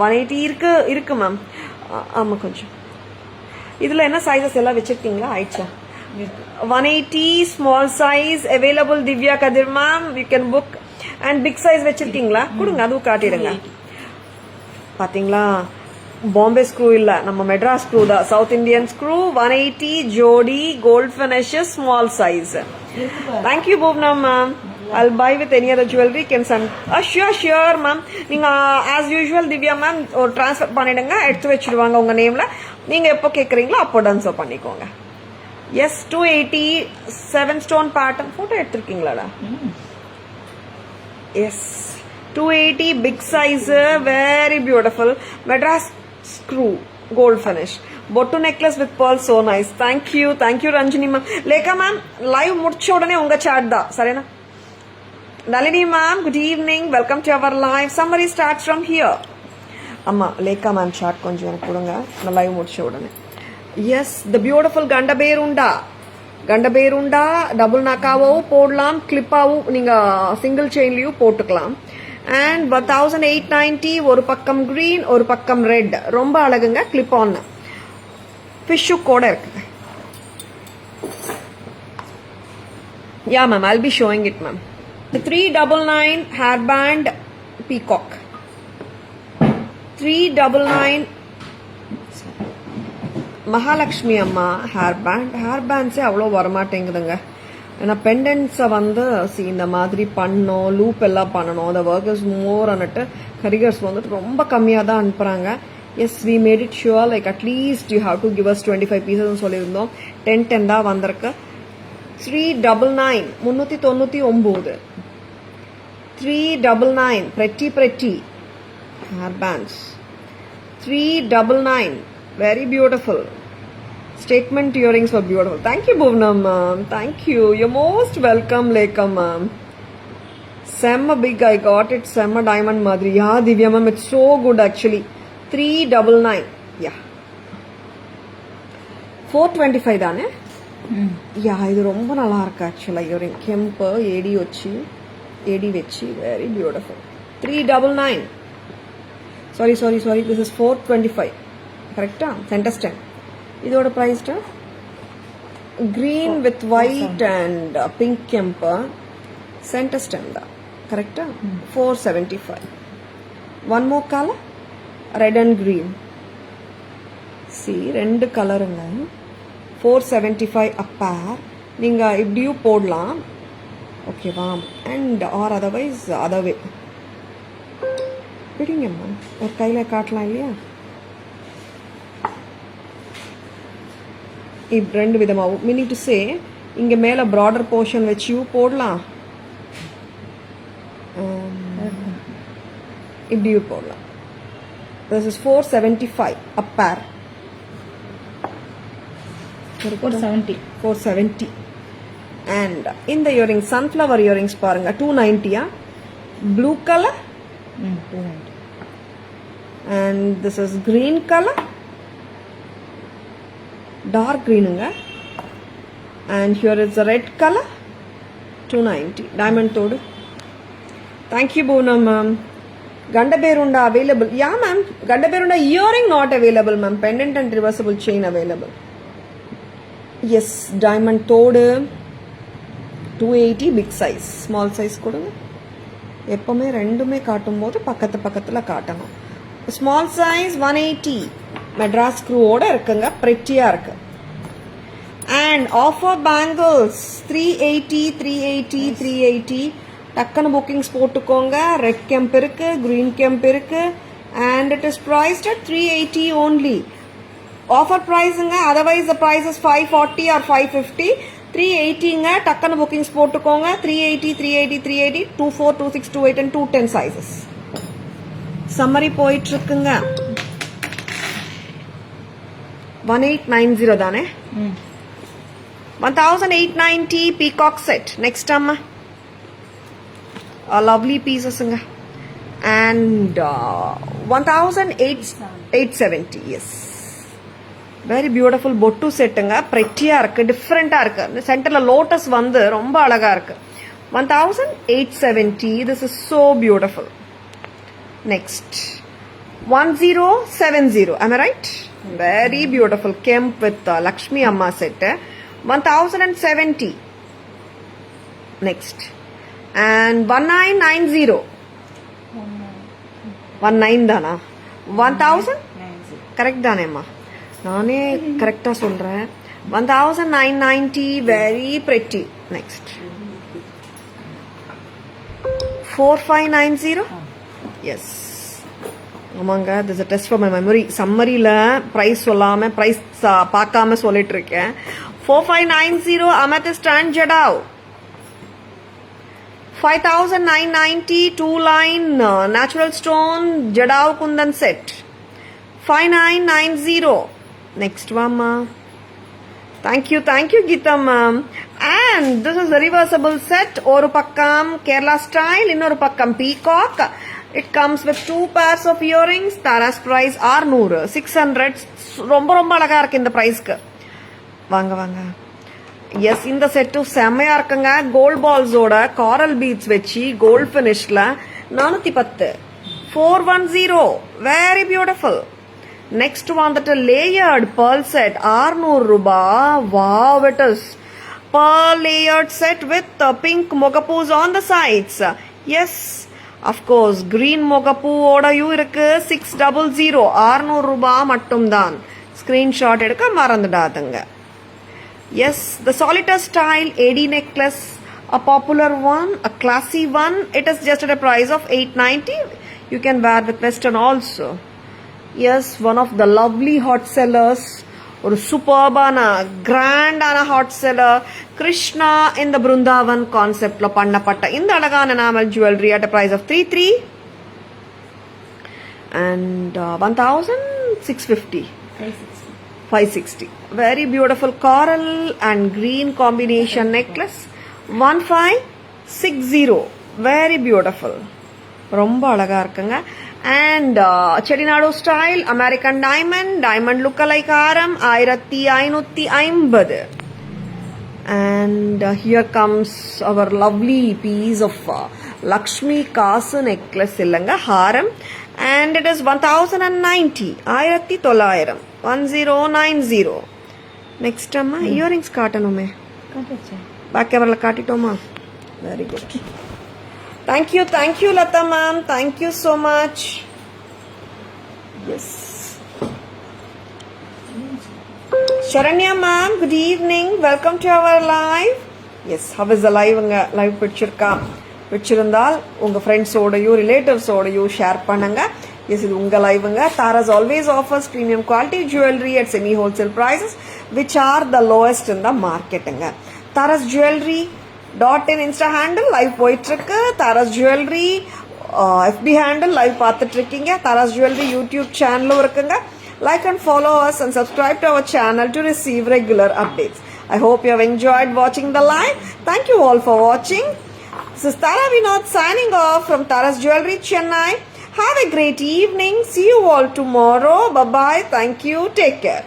180 இருக்கு மேம். ஆமாம், கொஞ்சம் இதில் என்ன சைஸஸ் எல்லாம் வச்சுருக்கீங்களா? ஆயிடுச்சா? 180 small size available. Divya Kathir ma'am, you can book. And big size வச்சிருக்கீங்களா? கொடுங்க, அதுவும் காட்டிடுங்க. பார்த்தீங்களா? பாம்பே ஸ்க்ரூ இல்ல, நம்ம மெட்ராஸ் ஸ்க்ரூ தான். சவுத் இந்தியன் ஸ்க்ரூ 180 ஜோடி gold finishes small size. Thank you Bhuvana ma'am. I'll buy with any other jewelry can send. Sure ma'am. நீங்க as usual திவ்யா மேம் ஒரு ட்ரான்ஸ்ஃபர் பண்ணிடுங்க, எடுத்து வச்சிடுவாங்க உங்க நேம்ல. நீங்க எப்போ கேக்குறீங்களோ அப்போ ட்ரான்ஸ்ஃபர் பண்ணிக்கோங்க. எஸ், 280 7 ஸ்டோன் பேட்டர்ன் போட்டோ எடுத்திருக்கீங்களா? Yes, 280 big size, very beautiful Madras screw gold finish. Bottu necklace with pearls, so nice. Thank you Ranjini ma'am. Lekha ma'am, live முடிச்ச உடனே உங்க chat தான், சரினா? Nalini ma'am, good evening. Welcome to our live. Summary starts from here. அம்மா லேக்கா ma'am chat கொஞ்சம் எனக்கு கொடுங்க, நான் live முடிச்ச உடனே. Yes, the beautiful கண்டபேருண்டா டபுள் நாக்காவும் போடலாம், கிளிப்பாவும் நீங்க சிங்கிள் செயின்லயும் போட்டுக்கலாம். அண்ட் 1890 ஒரு பக்கம் கிரீன் ஒரு பக்கம் ரெட். ரொம்ப அழகுங்க. கிளிப் ஆன் ஃபிஷ்ஷு கூட இருக்கு. Yeah ma'am, I'll be showing it ma'am. 399 hair band peacock. 399 Mahalakshmi அம்மா ஹேர் பேண்ட்ஸே அவ்வளோ வரமாட்டேங்குதுங்க. ஏன்னா பெண்டன்ஸை வந்து இந்த மாதிரி பண்ணோம், லூப் எல்லாம் பண்ணணும், அந்த ஒர்க் இஸ் மோர் அன்னுட்டு கரிகர்ஸ் வந்துட்டு ரொம்ப கம்மியாக தான் அனுப்புகிறாங்க. Yes we made it sure like at least you have to give us 25 பீசஸ்ன்னு சொல்லியிருந்தோம். 10 தான் வந்திருக்கு. 399 399 399 pretty hair bands. 399 very beautiful. Statement earrings were beautiful. Thank you Bhuvna ma'am. Thank you. You're most welcome Lekha ma'am. Semma big, I got it. Semma diamond madri. Yeah Divya ma'am, it's so good actually. 399. Yeah. 425 தானே? யா இது ரொம்ப நல்லா இருக்கு ஆக்சுவலாக. Earring kemp AD வச்சு very beautiful. 399. Sorry this is 425 கரெக்டா? Centre stem. இதோட price green with white and pink kemp centre stem தான் கரெக்டா? 475. One more colour red and green. ரெண்டு கலருங்க. 475 a pair. நீங்கள் இப்படியும் போடலாம் ஓகேவா? அண்ட் ஆர் அதர்வைஸ் அதவே பிடிங்கம்மா, ஒரு கையில் காட்டலாம் இல்லையா? இப்படி ரெண்டு விதமாகவும் மீனிங் டு சே இங்கே மேலே ப்ராடர் போர்ஷன் வச்சியும் போடலாம், இப்படியும் போடலாம். This is 475 a pair. 470. And in the earrings sunflower earrings பாருங்க 290 blue color 290. and this is green color dark green and here is a red color 290 diamond todu. Thank you Bhuvna ma'am. Gandaberunda available. Yeah ma'am, Gandaberunda earring not available ma'am. Pendant and reversible chain available. Yes, diamond தோடு 280 big size. Small size கொடுங்க. எப்பவுமே ரெண்டுமே காட்டும் போது பக்கத்தில் காட்டணும். Small size 180 Madras ஸ்க்ரூவோட இருக்குங்க, பிரெட்டியா இருக்கு. அண்ட் ஆஃபர் பேங்கிள்ஸ் 380 டக்குன்னு புக்கிங்ஸ் போட்டுக்கோங்க. ரெட் கெம்ப் இருக்கு, கிரீன் கெம்ப் இருக்கு and it is priced at 380 only. Offer pricing otherwise the price is 540 or 550. 380 டக்குன்னு bookings போட்டுக்கோங்க. 380 24 26 28 and 210 sizes. Summary போயிட்டு இருக்குங்க. 1890 தானே? 1890 peacock set. Next அம்மா lovely pieces and 1870. yes, very beautiful bottu செட்டுங்க. பிரெட்டியா இருக்கு, டிஃப்ரெண்டா இருக்கு. சென்டர்ல லோட்டஸ் வந்து ரொம்ப அழகா இருக்கு. 1870. this is so beautiful. Next 1070. am I right? very beautiful kemp with Lakshmi Amma set. 1070. next and 1990. 19 தானா? 1000 கரெக்ட் தானேம்மா? நானே கரெக்டா சொல்றேன். 1990 very pretty. next 4590. yes, ஆமாங்க, this is a test for my memory. சம்மரியில பிரைஸ் சொல்லாம பிரைஸ் பார்க்காம சொல்லிட்டு இருக்கேன். 4590 amethyst and jadao. 5990 2-line natural stone jadao kundan set. 5990. next mama. thank you Geeta ma'am. and this is a reversible set. oru pakkam Kerala style, innoru pakkam peacock. it comes with 2 pairs of earrings. Tara's price 600 600. ரொம்ப ரொம்ப அழகா இருக்கு இந்த பிரைஸ்க்கு. வாங்க S, இந்த set செம்மையா இருக்குங்க. Gold பால்ஸோட காரல் beads வச்சு கோல்ட் பினிஷ்ல 410. 410 very beautiful. நெக்ஸ்ட் வந்துட்டு லேயர்ட் pearl set 600 ரூபாய். wow, it is pearl layered set with pink mogapus on the sides. yes, of course green mogapu ஓடயும் இருக்கு. 600 600 ரூபாய் மட்டும் தான். ஸ்க்ரீன்ஷாட் எடுக்க மறந்துடாதுங்க. Yes, the solitaire style AD necklace, a popular one, a classy one. It is just at a price of 890. You can wear with western also. Yes, one of the lovely hot sellers. ஒரு சூப்பர்பான கிராண்டான hot seller Krishna இந்த பிருந்தாவன் கான்செப்ட்ல பண்ணப்பட்ட இந்த அழகான enamel jewellery at a price of 33 and 1650. 560. Very beautiful coral and green combination necklace. 1560. Very beautiful. ரொம்ப அழகா இருக்குங்க. And Chettinadu style American diamond look-alike haram 1550. And here comes our lovely piece of Lakshmi Kasu necklace illanga haram, and it is 1090. 1090. Next amma earrings kaatanume. Back camera kaatitoma. Very good. Thank you Lata ma'am, thank you so much. Yes, Sharanya ma'am, good evening, welcome to our live. Yes, how is the live? Live பிடிச்சிருக்கா? பிடிச்சிருந்தால் உங்க ஃப்ரெண்ட்ஸோடையோ ரிலேட்டிவ்ஸோடையோ share பண்ணுங்க. S, இது உங்க லைவுங்க. Taras always offers premium quality jewelry at semi wholesale prices which are the lowest in the marketங்க. Taras Jewelry .in Insta handle live போயிட்டு இருக்கு. Taras Jewelry FB handle live பார்த்துட்டு இருக்கீங்க. Taras Jewelry YouTube சேனலும் இருக்குங்க. Like and follow us and subscribe to our channel to receive regular updates. I hope you have enjoyed watching the live. Thank you all for watching. This is Tara Vinod signing off from Taras Jewelry Chennai. Have a great evening. See you all tomorrow. Bye bye. Thank you. Take care.